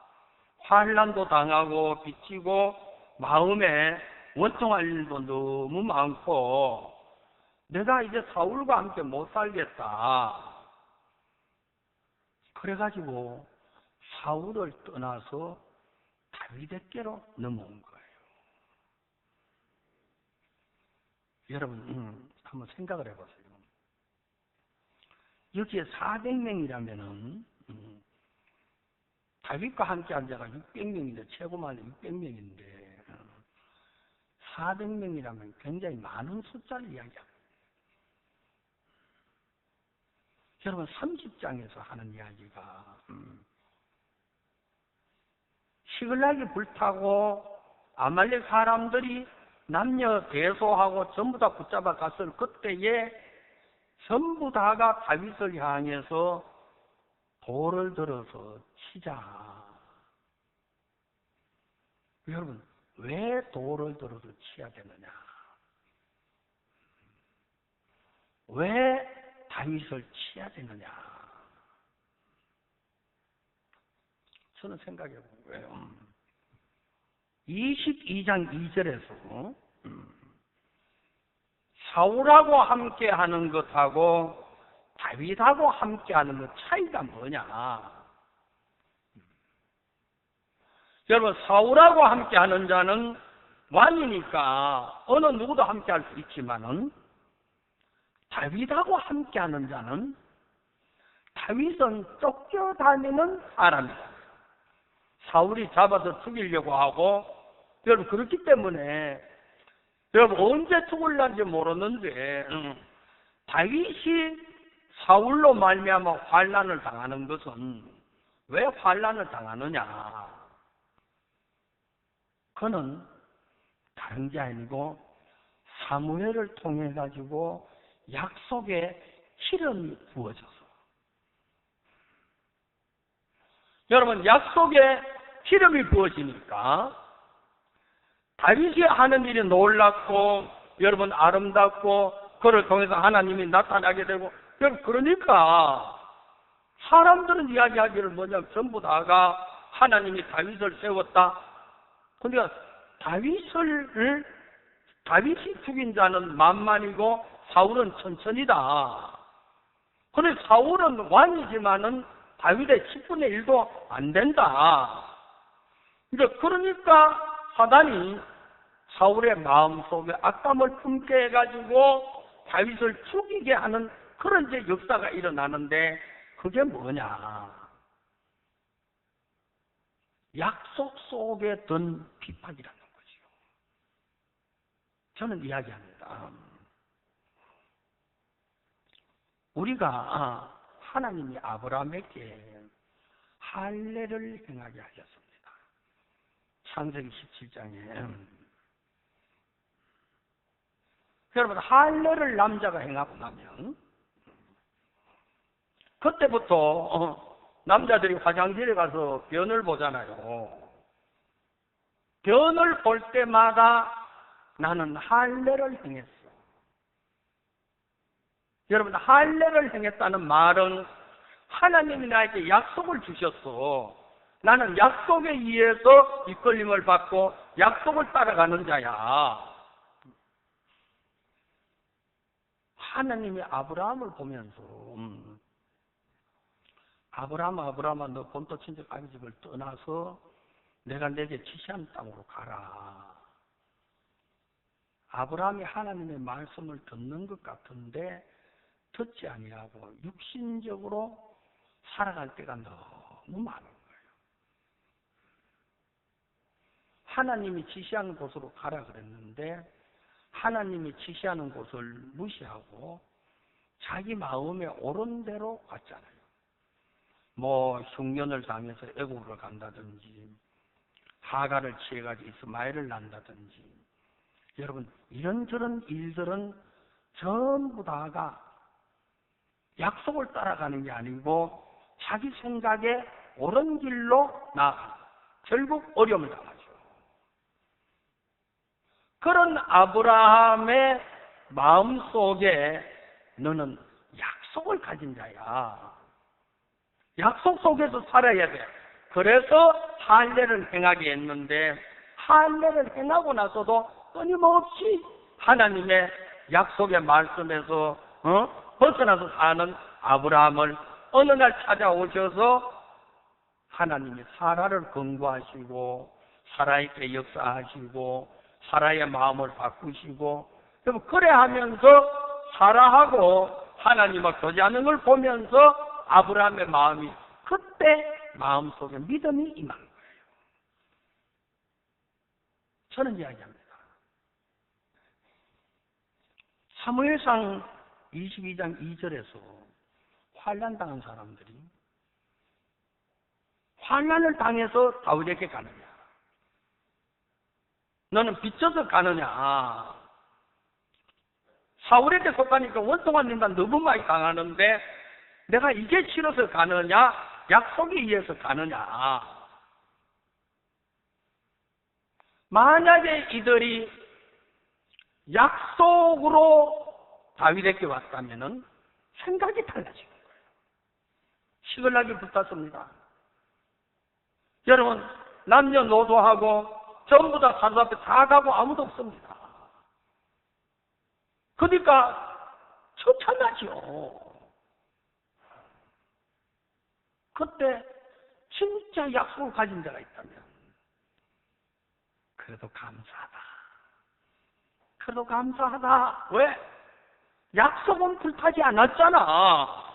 환난도 당하고 빚지고 마음에 원통할 일도 너무 많고 내가 이제 사울과 함께 못 살겠다. 그래가지고 사울을 떠나서 다윗에게로 넘어온 거예요. 여러분 한번 생각을 해보세요. 여기에 400명이라면은 다윗과 함께 한 자가 600명인데 최고 많이 600명인데 400명이라면 굉장히 많은 숫자를 이야기합니다. 여러분 30장에서 하는 이야기가 시글락이 불타고 아말렉 사람들이 남녀 대소하고 전부 다 붙잡아 갔을 그때에 전부 다가 다윗을 향해서 돌을 들어서 치자. 여러분, 왜 돌을 들어서 치야 되느냐? 왜 다윗을 치야 되느냐? 저는 생각해 본 거예요. 22장 2절에서 사울하고 함께 하는 것하고 다윗하고 함께 하는 것 차이가 뭐냐? 여러분, 사울하고 함께 하는 자는 왕이니까 어느 누구도 함께 할 수 있지만은 다윗하고 함께 하는 자는 다윗은 쫓겨다니는 사람이다. 사울이 잡아서 죽이려고 하고, 여러분, 그렇기 때문에 여러분 언제 죽을는지 모르는데 다윗이 사울로 말미암아 환난을 당하는 것은 왜 환난을 당하느냐? 그는 다른 게 아니고 사무엘을 통해 가지고 약속의 기름이 부어져서. 여러분, 약속의 기름이 부어지니까 다윗이 하는 일이 놀랍고 여러분 아름답고 그를 통해서 하나님이 나타나게 되고, 여러분 그러니까 사람들은 이야기하기를 뭐냐면 전부 다가 하나님이 다윗을 세웠다. 그러니까 다윗이 죽인 자는 만만이고 사울은 천천이다. 그런데 사울은 왕이지만은 다윗의 10분의 1도 안 된다. 그러니까 사단이 사울의 마음속에 악감을 품게 해가지고 다윗을 죽이게 하는 그런 이제 역사가 일어나는데, 그게 뭐냐? 약속 속에 든 비판이라는 거죠. 저는 이야기합니다. 우리가 하나님이 아브라함에게 할례를 행하게 하셨습니다. 창세기 17장에. 여러분, 할례를 남자가 행하고 나면 그때부터 남자들이 화장실에 가서 변을 보잖아요. 변을 볼 때마다 나는 할례를 행했어. 여러분, 할례를 행했다는 말은 하나님이 나에게 약속을 주셨어. 나는 약속에 의해서 이끌림을 받고 약속을 따라가는 자야. 하나님이 아브라함을 보면서 아브라함아, 너 본토 친척 아비 집을 떠나서 내가 내게 지시한 땅으로 가라. 아브라함이 하나님의 말씀을 듣는 것 같은데 듣지 아니하고 육신적으로 살아갈 때가 너무 많은 거예요. 하나님이 지시하는 곳으로 가라 그랬는데 하나님이 지시하는 곳을 무시하고 자기 마음에 옳은 대로 갔잖아요. 뭐 흉년을 당해서 애국으로 간다든지 하가를 취해가지고 이스마엘을 낳는다든지, 여러분 이런저런 일들은 전부 다가 약속을 따라가는 게 아니고 자기 생각에 옳은 길로 나아가 결국 어려움을 당하죠. 그런 아브라함의 마음속에 너는 약속을 가진 자야. 약속 속에서 살아야 돼. 그래서 할례를 행하게 했는데 할례를 행하고 나서도 끊임없이 하나님의 약속의 말씀에서 벗어나서 사는 아브라함을 어느 날 찾아오셔서 하나님이 사라를 권고하시고 사라에게 역사하시고 사라의 마음을 바꾸시고, 그래 하면서 사라하고 하나님과 교제하는 걸 보면서 아브라함의 마음이 그때 마음속에 믿음이 임한 거예요. 저는 이야기합니다. 사무엘상 22장 2절에서 환난당한 사람들이 환난을 당해서 다윗에게 가느냐, 너는 빚져서 가느냐, 사울에게 속하니까 원통한 인간 너무 많이 당하는데 내가 이게 싫어서 가느냐, 약속에 의해서 가느냐? 만약에 이들이 약속으로 다윗에게 왔다면은 생각이 달라지는 거예요. 시글락이 붙었습니다. 여러분, 남녀노소하고 전부 다 사도 앞에 다 가고 아무도 없습니다. 그러니까 처참하죠. 그때 진짜 약속을 가진 자가 있다면 그래도 감사하다. 그래도 감사하다. 왜? 약속은 불타지 않았잖아.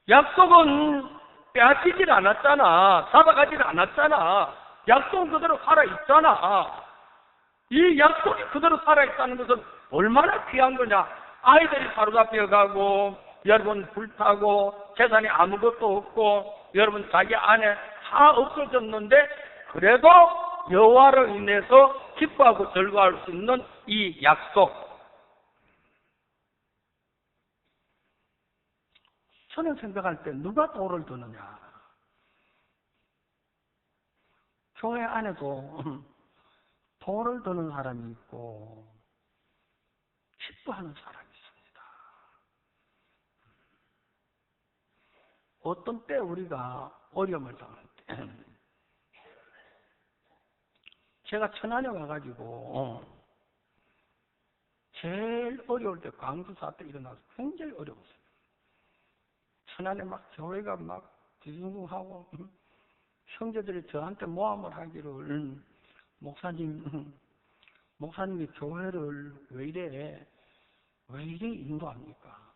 약속은 빼앗기질 않았잖아. 잡아가질 않았잖아. 약속은 그대로 살아있잖아. 이 약속이 그대로 살아있다는 것은 얼마나 귀한 거냐. 아이들이 사로잡혀가고 여러분 불타고 재산이 아무것도 없고 여러분 자기 안에 다 없어졌는데 그래도 여호와로 인해서 기뻐하고 즐거워할 수 있는 이 약속. 저는 생각할 때 누가 돌을 드느냐. 교회 안에도 돌을 드는 사람이 있고 기뻐하는 사람이 있습니다. 어떤 때 우리가 어려움을 당할 때 제가 천안에 와가지고 제일 어려울 때 광주 사태 일어나서 굉장히 어려웠어요. 천안에 막 교회가 막 뒤숭숭하고 형제들이 저한테 모함을 하기를 목사님이 교회를 왜 이래 인도합니까?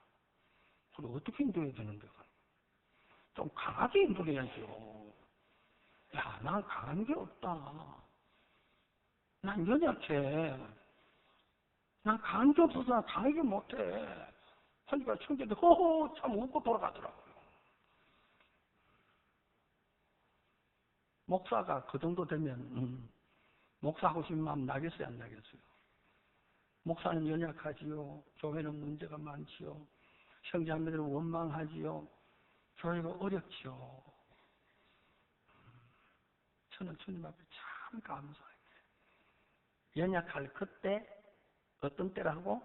그걸 어떻게 인도해야 되는데? 좀 강하게 인도해야죠. 야, 난 강한 게 없다. 난 연약해. 난 강한 게 없어서 난 강하게 못해. 하니까 청자들 허허 참 웃고 돌아가더라고요. 목사가 그 정도 되면 목사하고 싶은 마음 나겠어요, 안 나겠어요? 목사는 연약하지요. 교회는 문제가 많지요. 형제자매들은 원망하지요. 교회가 어렵지요. 저는 주님 앞에 참 감사해요. 연약할 그때 어떤 때라고?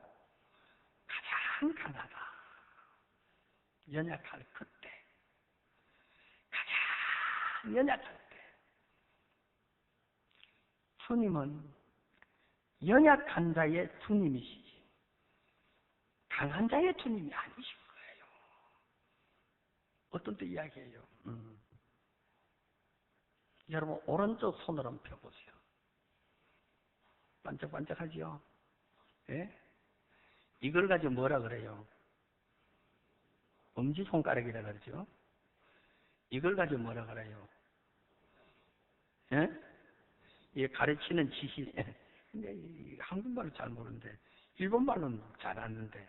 가장 강하다. 연약할 그때 가장 연약할 때 주님은 연약한 자의 주님이시지 강한 자의 주님이 아니신 거예요. 어떤 때 이야기해요. 여러분 오른쪽 손을 한번 펴보세요. 반짝반짝하지요? 예? 이걸 가지고 뭐라 그래요? 엄지손가락이라 그러죠? 이걸 가지고 뭐라 그래요? 예? 이 가르치는 지시. 근데 한국말을 잘 모르는데 일본말로는 잘 아는데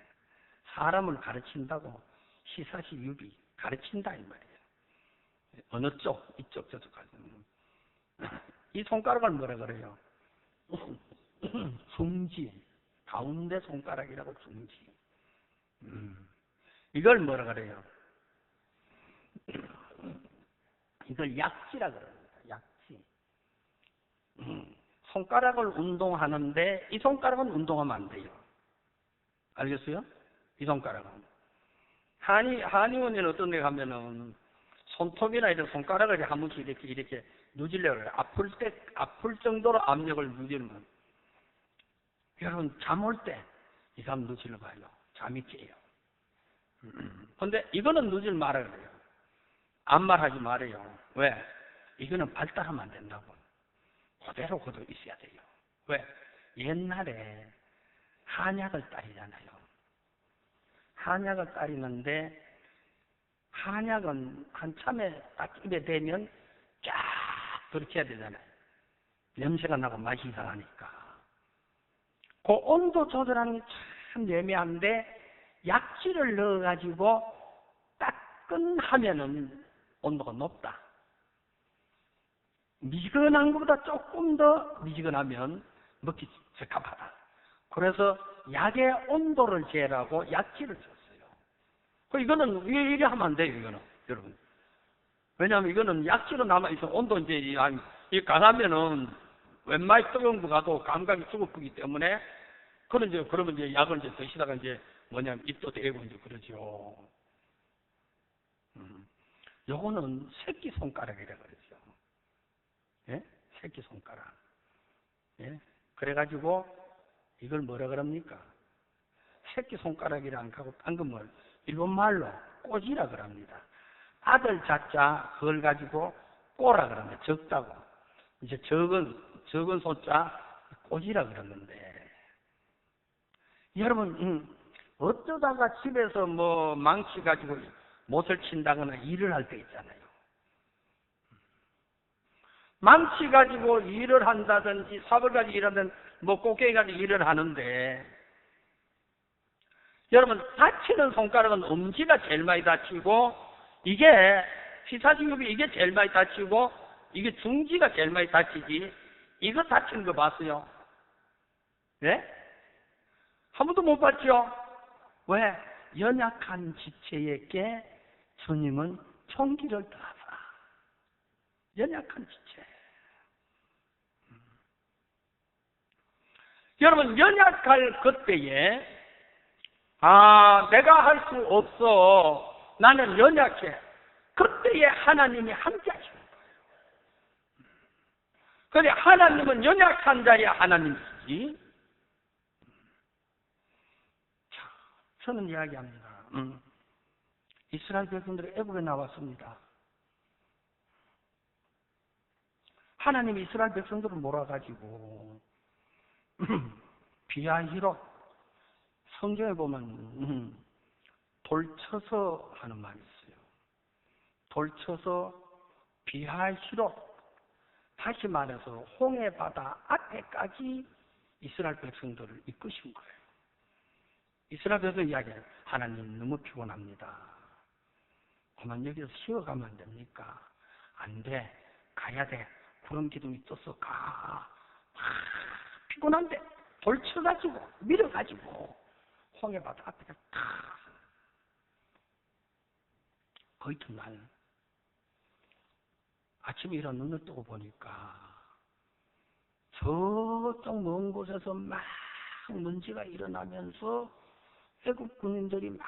사람을 가르친다고 시사시유비 가르친다 이 말이에요. 어느 쪽? 이쪽 저쪽 가르치는. 이 손가락을 뭐라 그래요? 중지. 가운데 손가락이라고 중지. 이걸 뭐라 그래요? 이걸 약지라 그럽니다. 약지. 손가락을 운동하는데 이 손가락은 운동하면 안 돼요. 알겠어요? 이 손가락은. 한의원에는 어떤 데 가면은 손톱이나 이런 손가락을 한 번씩 이렇게 누질려고 해요. 아플 정도로 압력을 누지면. 여러분, 잠 올 때 이 사람 누질러 봐요. 잠이 깨요. 근데 이거는 누질 말아야 돼요. 아무 말 하지 말아요. 왜? 이거는 발달하면 안 된다고. 그대로 있어야 돼요. 왜? 옛날에 한약을 따리잖아요. 한약을 따리는데 한약은 한참에 딱 입에 대면 쫙 들이켜야 되잖아요. 냄새가 나고 맛이 이상하니까. 그 온도 조절하는 게 참 예매한데 약지를 넣어가지고 따끈하면은 온도가 높다. 미지근한 것보다 조금 더 미지근하면 먹기 적합하다. 그래서 약의 온도를 재라고 약지를 줬어요. 이거는 이래 하면 안 돼요, 이거는. 여러분. 왜냐하면 이거는 약지로 남아있어. 온도 이제, 이 가라면은 웬만히 뜨거운 거 가도 감각이 죽어버리기 때문에, 그러면 이제 약을 이제 드시다가 이제 뭐냐면 입도 대고 이제 그러죠. 요거는 새끼손가락이라 그러죠. 예? 새끼손가락. 예? 그래가지고 이걸 뭐라 그럽니까? 새끼손가락이라 안 하고 딴 건 뭘, 일본 말로 꼬지라 그럽니다. 아들 자자 그걸 가지고 꼬라 그럽니다. 적다고. 이제 적은 소자 꼬지라 그러는데, 여러분 어쩌다가 집에서 뭐 망치 가지고 못을 친다거나 일을 할 때 있잖아요. 망치 가지고 일을 한다든지 삽을 가지고 일하든 뭐 꽃게기 가지고 일을 하는데, 여러분 다치는 손가락은 엄지가 제일 많이 다치고, 이게 피사진급이 이게 제일 많이 다치고, 이게 중지가 제일 많이 다치지. 이거 다치는 거 봤어요? 네? 한 번도 못 봤죠? 왜? 연약한 지체에게 주님은 총기를 들어서. 연약한 지체. 여러분 연약할 그때에 내가 할 수 없어, 나는 연약해, 그때에 하나님이 함께 하시는 거예요. 그런데 하나님은 연약한 자의 하나님이시지. 자, 저는 이야기합니다. 이스라엘 백성들이 애굽에 나왔습니다. 하나님이 이스라엘 백성들을 몰아가지고 비하히로, 성경에 보면 돌쳐서 하는 말이 있어요. 돌쳐서 비하히로, 다시 말해서 홍해 바다 앞에까지 이스라엘 백성들을 이끄신 거예요. 이스라엘 백성 이야기해요. 하나님 너무 피곤합니다. 그만 여기서 쉬어가면 안 됩니까? 안 돼. 가야 돼. 구름 기둥이 떠서 가. 피곤한데 돌쳐가지고 밀어가지고 홍해 바다 앞에가 탁. 그 이튿날 아침에 일어 눈을 뜨고 보니까 저쪽 먼 곳에서 막 먼지가 일어나면서 애국 군인들이 막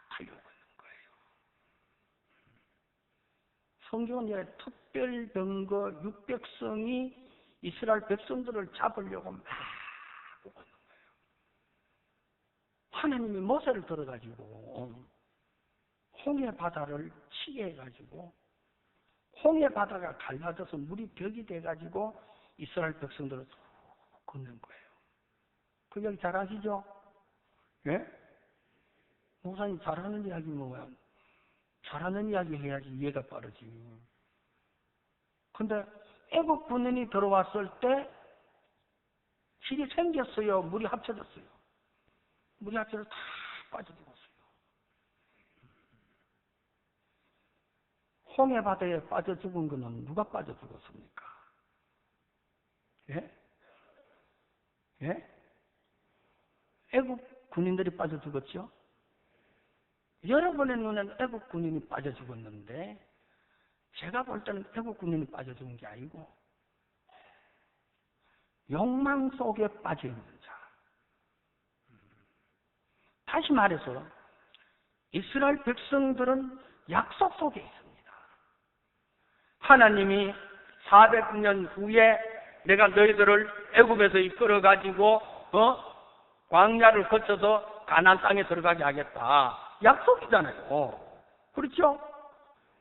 달려오고 있는 거예요. 성경은 특별병거 600성이 이스라엘 백성들을 잡으려고 막 오고 있는 거예요. 하나님이 모세를 들어가지고 홍해 바다를 치게 해가지고 홍해 바다가 갈라져서 물이 벽이 돼가지고 이스라엘 백성들을 걷는 거예요. 그 이야기 잘 아시죠? 예? 목사님 잘하는 이야기 뭐야? 잘하는 이야기 해야지 이해가 빠르지. 근데 애국 군인이 들어왔을 때 길이 생겼어요. 물이 합쳐졌어요. 물이 합쳐서 다 빠져 죽었어요. 홍해 바다에 빠져 죽은 거는 누가 빠져 죽었습니까? 예? 예? 애국 군인들이 빠져 죽었죠? 여러분의 눈에는 애국 군인이 빠져 죽었는데, 제가 볼 때는 애국 군인이 빠져 죽은 게 아니고 욕망 속에 빠져 있는 자. 다시 말해서 이스라엘 백성들은 약속 속에 있습니다. 하나님이 400년 후에 내가 너희들을 애굽에서 이끌어 가지고 광야를 거쳐서 가나안 땅에 들어가게 하겠다. 약속이잖아요. 그렇죠?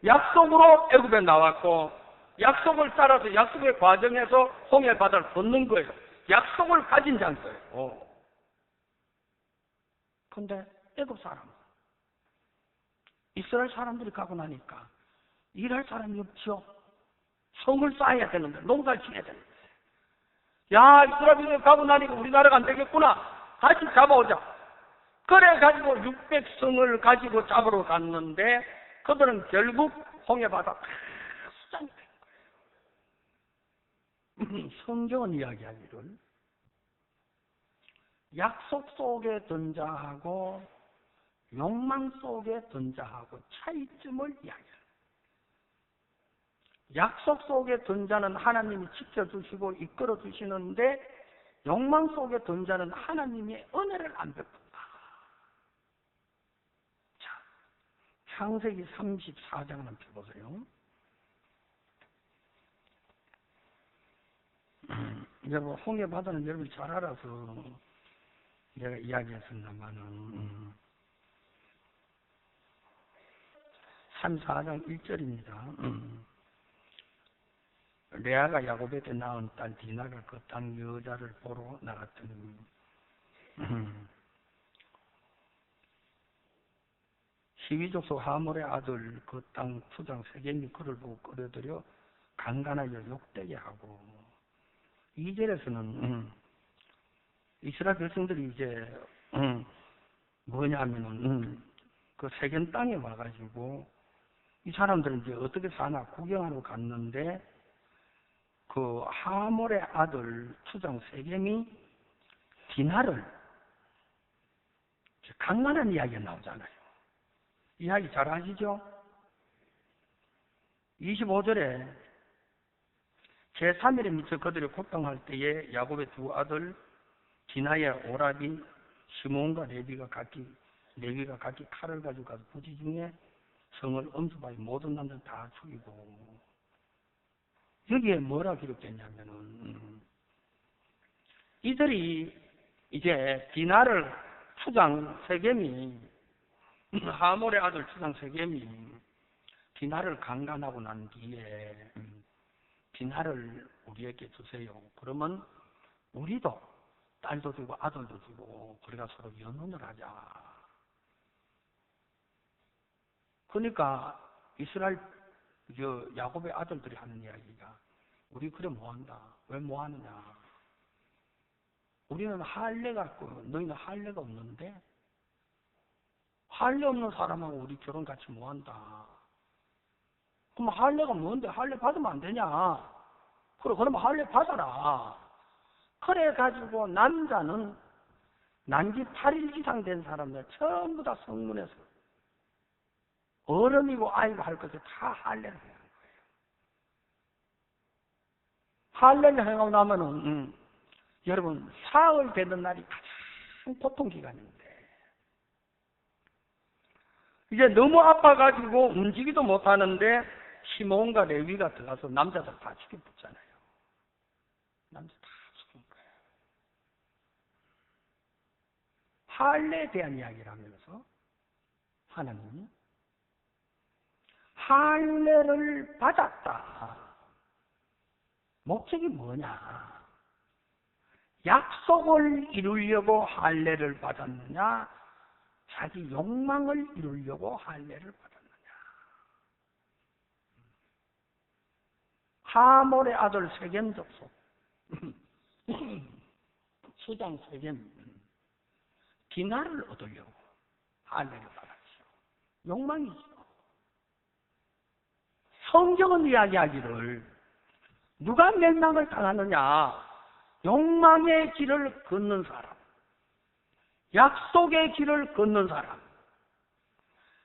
약속으로 애굽에 나왔고, 약속을 따라서 약속의 과정에서 홍해 바다를 걷는 거예요. 약속을 가진 자인 거예요. 근데 애굽 사람, 이스라엘 사람들이 가고 나니까 일할 사람이 없죠. 성을 쌓아야 되는데, 농사를 지어야 되는데, 야, 이스라엘이 가고 나니까 우리나라가 안 되겠구나. 다시 잡아오자. 그래가지고 600성을 가지고 잡으러 갔는데, 그들은 결국 홍해 바다 수장이 된 거예요. 성경은 욕망 속에 든 자하고 차이점을 이야기합니다. 약속 속에 든 자는 하나님이 지켜주시고 이끌어 주시는데 욕망 속에 든 자는 하나님의 은혜를 안 베푼다. 자, 창세기 34장 한번 펴보세요. 여러분, 홍해 바다는 여러분이 잘 알아서 내가 이야기했습니다만은 34장 1절입니다. 레아가 야곱에게 낳은 딸 디나가 그 땅 여자를 보러 나갔더니 시위족소 하몰의 아들 그 땅 투장 세겜이 그를 보고 끌어들여 강간하여 욕되게 하고 2절에서는 이스라엘 백성들이 이제 뭐냐면은 그 세겜 땅에 와가지고 이 사람들은 이제 어떻게 사나 구경하러 갔는데 그 하몰의 아들 투장 세겜이 디나를 강간한 이야기가 나오잖아요. 이야기 잘 아시죠? 25절에 제3일에 미쳐 그들이 고통할 때에 야곱의 두 아들 디나의 오라비 시몬과 레위가 각기 칼을 가지고 가서 부지 중에 성을 엄습하여 모든 남자를 다 죽이고 여기에 뭐라 기록됐냐면은 이들이 이제 디나를 추장 세겜이 하몰의 아들 추장 세겜이 디나를 강간하고 난 뒤에 디나를 우리에게 주세요. 그러면 우리도 딸도 주고 아들도 주고 우리가 서로 연혼을 하자. 그러니까 이스라엘 야곱의 아들들이 하는 이야기가 우리 그래 뭐한다. 왜 뭐하느냐. 우리는 할례가 있고 너희는 할례가 없는데 할례 없는 사람하고 우리 결혼 같이 뭐한다. 그럼 할례가 뭔데? 할례 받으면 안 되냐? 그래, 그러면 할례 받아라. 그래 가지고 남자는 난지 8일 이상 된 사람들 전부 다 성문에서 어른이고 아이고 할 것을 다 할례를 해야 하는 거예요. 할례를 행하고 나면은 여러분 사흘 되는 날이 가장 보통 기간인데 이제 너무 아파가지고 움직이도 못하는데 시몬과 레위가 들어가서 남자들 다 죽여붙잖아요. 남자 다 죽인 거예요. 할례에 대한 이야기를 하면서 하나님이 할례를 받았다. 목적이 뭐냐? 약속을 이루려고 할례를 받았느냐? 자기 욕망을 이루려고 할례를 받았느냐? 하몰의 아들 세겜 족속 수장 세겜 디나를 얻으려고 할례를 받았죠. 욕망이죠. 성경은 이야기하기를 누가 멸망을 당하느냐? 욕망의 길을 걷는 사람, 약속의 길을 걷는 사람.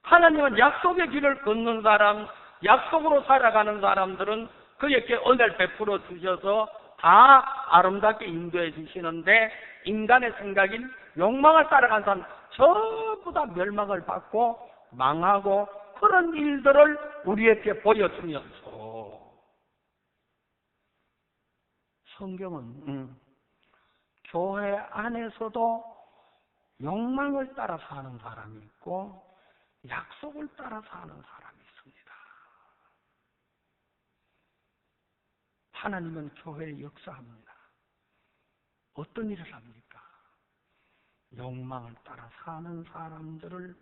하나님은 약속의 길을 걷는 사람, 약속으로 살아가는 사람들은 그에게 은혜를 베풀어 주셔서 다 아름답게 인도해 주시는데 인간의 생각인 욕망을 따라간 사람 전부 다 멸망을 받고 망하고 그런 일들을 우리에게 보여주면서 성경은 교회 안에서도 욕망을 따라 사는 사람이 있고 약속을 따라 사는 사람이 있습니다. 하나님은 교회에 역사합니다. 어떤 일을 합니까? 욕망을 따라 사는 사람들을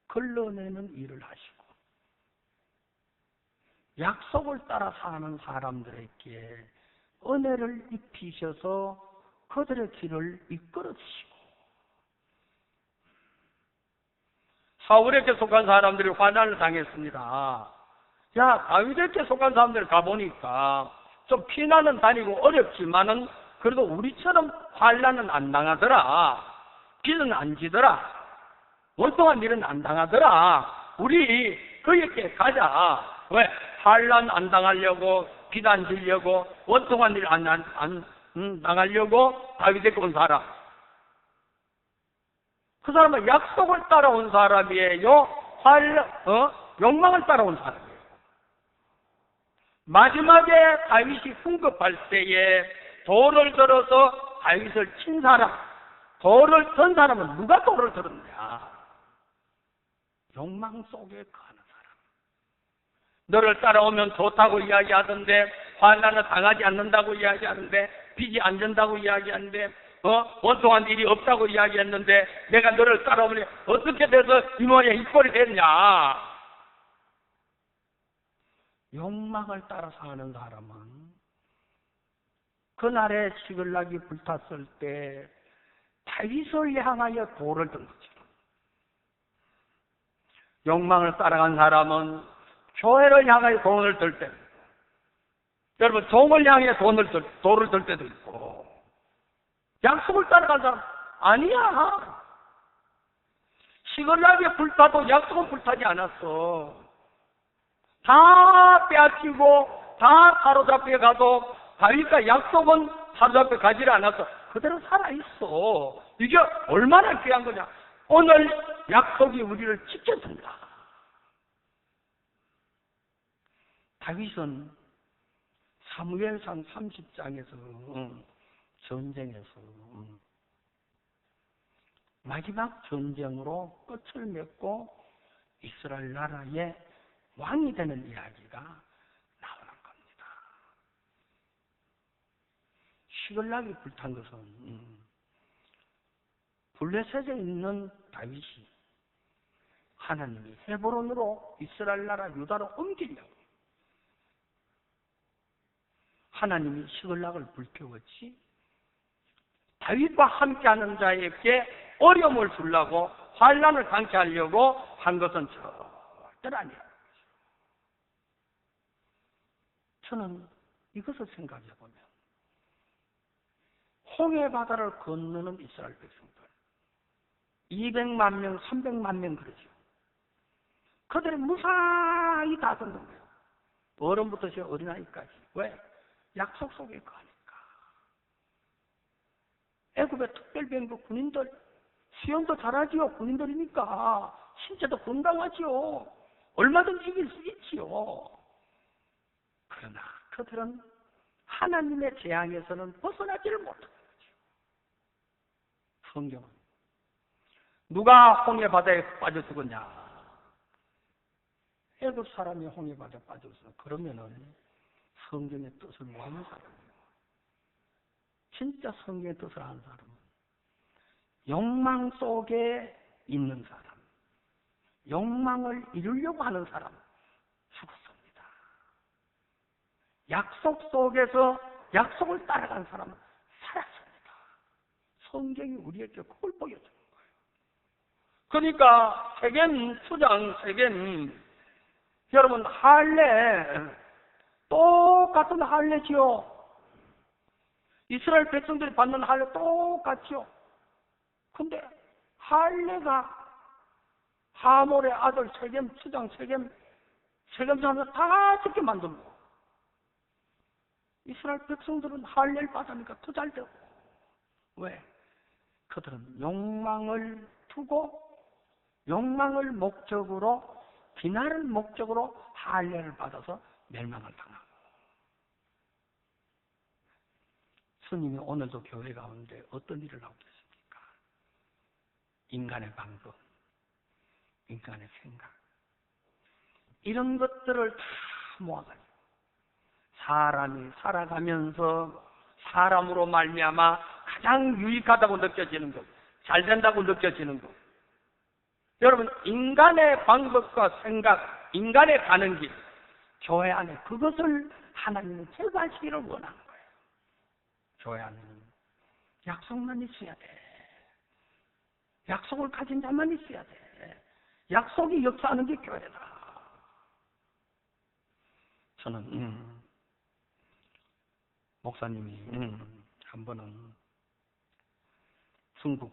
걸러내는 일을 하시고 약속을 따라 사는 사람들에게 은혜를 입히셔서 그들의 길을 이끌어 주시고 사울에게 속한 사람들이 환난을 당했습니다. 야, 다윗에게 속한 사람들 가보니까 좀 피난은 다니고 어렵지만은 그래도 우리처럼 환난은 안 당하더라. 빚은 안 지더라. 원통한 일은 안 당하더라. 우리 그에게 가자. 왜? 환난 안 당하려고, 비난 지려고, 원통한 일 안 당하려고 다윗에게 온 사람. 그 사람은 약속을 따라온 사람이에요. 욕망을 따라온 사람이에요. 마지막에 다윗이 훈급할 때에 돌을 들어서 다윗을 친 사람, 돌을 든 사람은 누가 돌을 들었냐? 욕망 속에 거하는 사람. 너를 따라오면 좋다고 이야기하던데, 환난을 당하지 않는다고 이야기하는데, 빚이 안 된다고 이야기하는데, 원통한 일이 없다고 이야기했는데, 내가 너를 따라오면 어떻게 돼서 이 모양 이 꼴이 됐냐? 욕망을 따라 사는 사람은 그날에 시글락이 불탔을 때 다윗을 향하여 돌을 든 거죠. 욕망을 따라간 사람은 교회를 향하여 돈을 들 때, 여러분 종을 향해 돌을 들 때도 있고, 약속을 따라간 사람 아니야. 시글락이 불타도 약속은 불타지 않았어. 다 빼앗기고 다 사로잡혀 가도 다윗과 약속은 사로잡혀 가지를 않았어. 그대로 살아있어. 이게 얼마나 귀한 거냐. 오늘 약속이 우리를 지켜준다. 다윗은 사무엘상 30장에서 전쟁에서 마지막 전쟁으로 끝을 맺고 이스라엘 나라의 왕이 되는 이야기가 나오는 겁니다. 시글락이 불탄 것은 블레셋에 있는 다윗이 하나님이 헤브론으로 이스라엘 나라 유다로 옮기려고 하나님이 시글락을 불태웠지, 다윗과 함께하는 자에게 어려움을 주려고 환난을 당케 하려고 한 것은 절대로 아니에요. 저는 이것을 생각해 보면 홍해 바다를 건너는 이스라엘 백성들 200만 명, 300만 명 그러죠. 그들이 무사히 다 걷는 거예요. 어른부터 어린아이까지. 왜? 약속 속에 가니까. 애굽의 특별병부 군인들 수영도 잘하지요. 군인들이니까 신체도 건강하지요. 얼마든지 이길 수 있지요. 그러나 그들은 하나님의 재앙에서는 벗어나지를 못하는 거죠. 성경은 누가 홍해 바다에 빠져 죽었냐? 애굽 사람이 홍해 바다에 빠졌어. 그러면은 성경의 뜻을 모르는 사람이에요. 진짜 성경의 뜻을 아는 사람은 욕망 속에 있는 사람, 욕망을 이루려고 하는 사람 죽었습니다. 약속 속에서 약속을 따라간 사람은 살았습니다. 성경이 우리에게 그걸 보여주는 거예요. 그러니까 세겜 수장, 세겜 여러분 할례 똑같은 할례지요. 이스라엘 백성들이 받는 할례 똑같죠. 근데 할례가 하몰의 아들 세겜 수장, 세겜 장을 다 죽게 만들고, 이스라엘 백성들은 할례를 받으니까 더 잘 되고. 왜? 그들은 욕망을 두고 욕망을 목적으로, 비난을 목적으로 할례를 받아서 멸망을 당하고. 스님이 오늘도 교회 가운데 어떤 일을 하고 계십니까? 인간의 방법, 인간의 생각, 이런 것들을 다 모아가지고 사람이 살아가면서 사람으로 말미암아 가장 유익하다고 느껴지는 것, 잘 된다고 느껴지는 것. 여러분, 인간의 방법과 생각, 인간의 가는 길, 교회 안에 그것을 하나님은 제거하시기를 원하는 거예요. 교회 안에는 약속만 있어야 돼. 약속을 가진 자만 있어야 돼. 약속이 역사하는 게 교회다. 저는 목사님이 한 번은 중국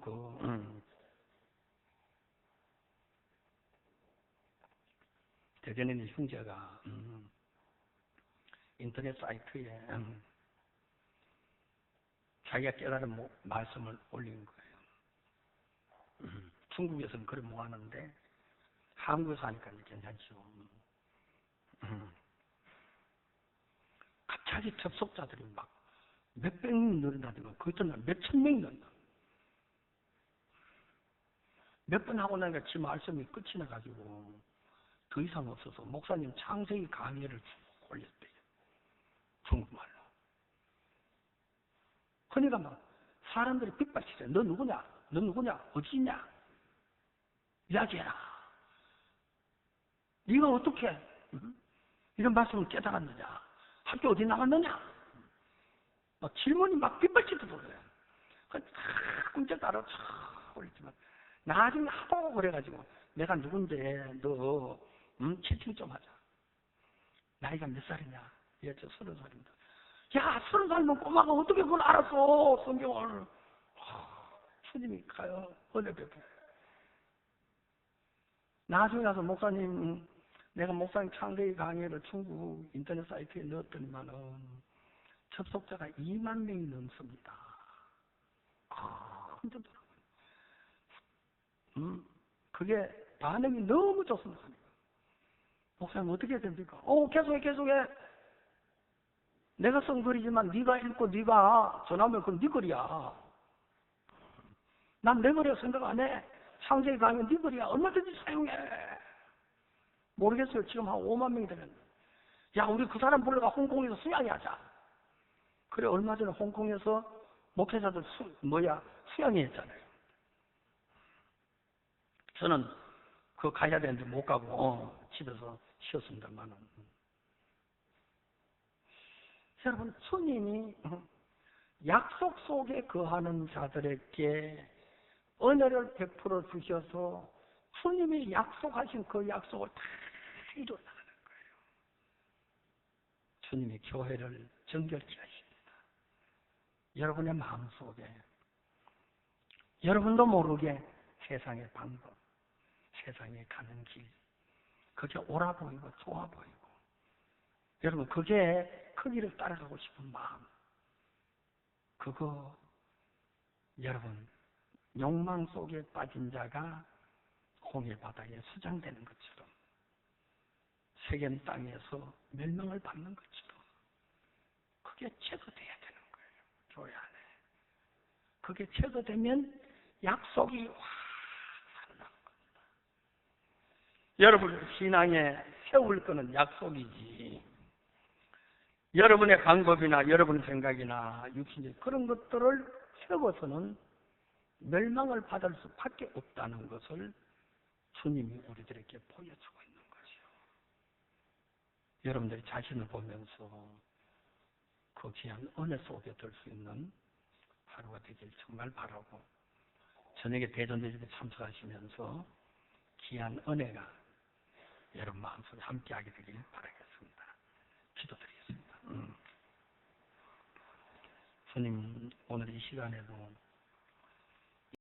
대전에 있는 형제가 인터넷 사이트에 자기가 깨달은 말씀을 올린 거예요. 중국에서는 그걸 못 하는데 한국에서 하니까 괜찮죠. 갑자기 접속자들이 막 몇백 명이 늘어나더니 그때는 몇천 명이 늘어나. 몇 번 하고 나니까 지 말씀이 끝이 나가지고 더 이상 없어서 목사님 창세기 강의를 쭉 올렸대요. 중국말로. 그러니까 막 사람들이 빗발치죠. 너 누구냐? 너 누구냐? 어디 있냐? 이야기해라. 네가 어떻게 이런 말씀을 깨달았느냐? 학교 어디 나갔느냐? 막 질문이 막 빗발치더라고요. 꿈쩍 따라 쫙 올렸지만 나중에 하도 그래가지고 내가 누군데 너 채팅 좀 하자. 나이가 몇 살이냐? 예, 저 30살입니다. 야, 30살이면 꼬마가 어떻게 그걸 알았어? 성경을. 주님이 가요. 은혜 베푸. 나중에 가서 목사님, 내가 목사님 창세기 강의를 중국 인터넷 사이트에 넣었더니만은 접속자가 2만 명이 넘습니다. 힘들더라고요. 그게 반응이 너무 좋습니다. 목사님 어떻게 해야 됩니까? 계속해. 내가 쓴 글이지만 네가 읽고 네가 전하면 그건 네 글이야. 난 내 글이라고 생각 안 해. 창세기 강의는 네 글이야. 얼마든지 사용해. 모르겠어요. 지금 한 5만 명이 되면. 야, 우리 그 사람 불러가 홍콩에서 수양회 하자. 그래, 얼마 전에 홍콩에서 목회자들 수양회 했잖아요. 저는 그거 가야 되는데 못 가고 집에서 쉬었습니다만은. 여러분, 주님이 약속 속에 거하는 자들에게 은혜를 베풀어 주셔서 주님이 약속하신 그 약속을 다 이루어 나가는 거예요. 주님이 교회를 정결케 하십니다. 여러분의 마음속에 여러분도 모르게 세상의 방법, 세상에 가는 길, 그게 옳아 보이고 좋아 보이고 여러분 그게 그 길을 따라가고 싶은 마음, 그거 여러분 욕망 속에 빠진 자가 홍해 바다에 수장되는 것처럼 세겜 땅에서 멸망을 받는 것처럼 그게 제거돼야 되는 거예요. 교회 안에. 그게 제거되면 약속이 확 살아나는 겁니다. 여러분 신앙에 세울 거는 약속이지. 여러분의 방법이나 여러분의 생각이나 육신의 그런 것들을 세워서는 멸망을 받을 수밖에 없다는 것을 주님이 우리들에게 보여주고 있는 것이요. 여러분들이 자신을 보면서 그 귀한 은혜 속에 들 수 있는 하루가 되길 정말 바라고 저녁에 대전대집에 참석하시면서 귀한 은혜가 여러분 마음속에 함께하게 되길 바라겠습니다. 기도드리겠습니다. 주님 오늘 이 시간에도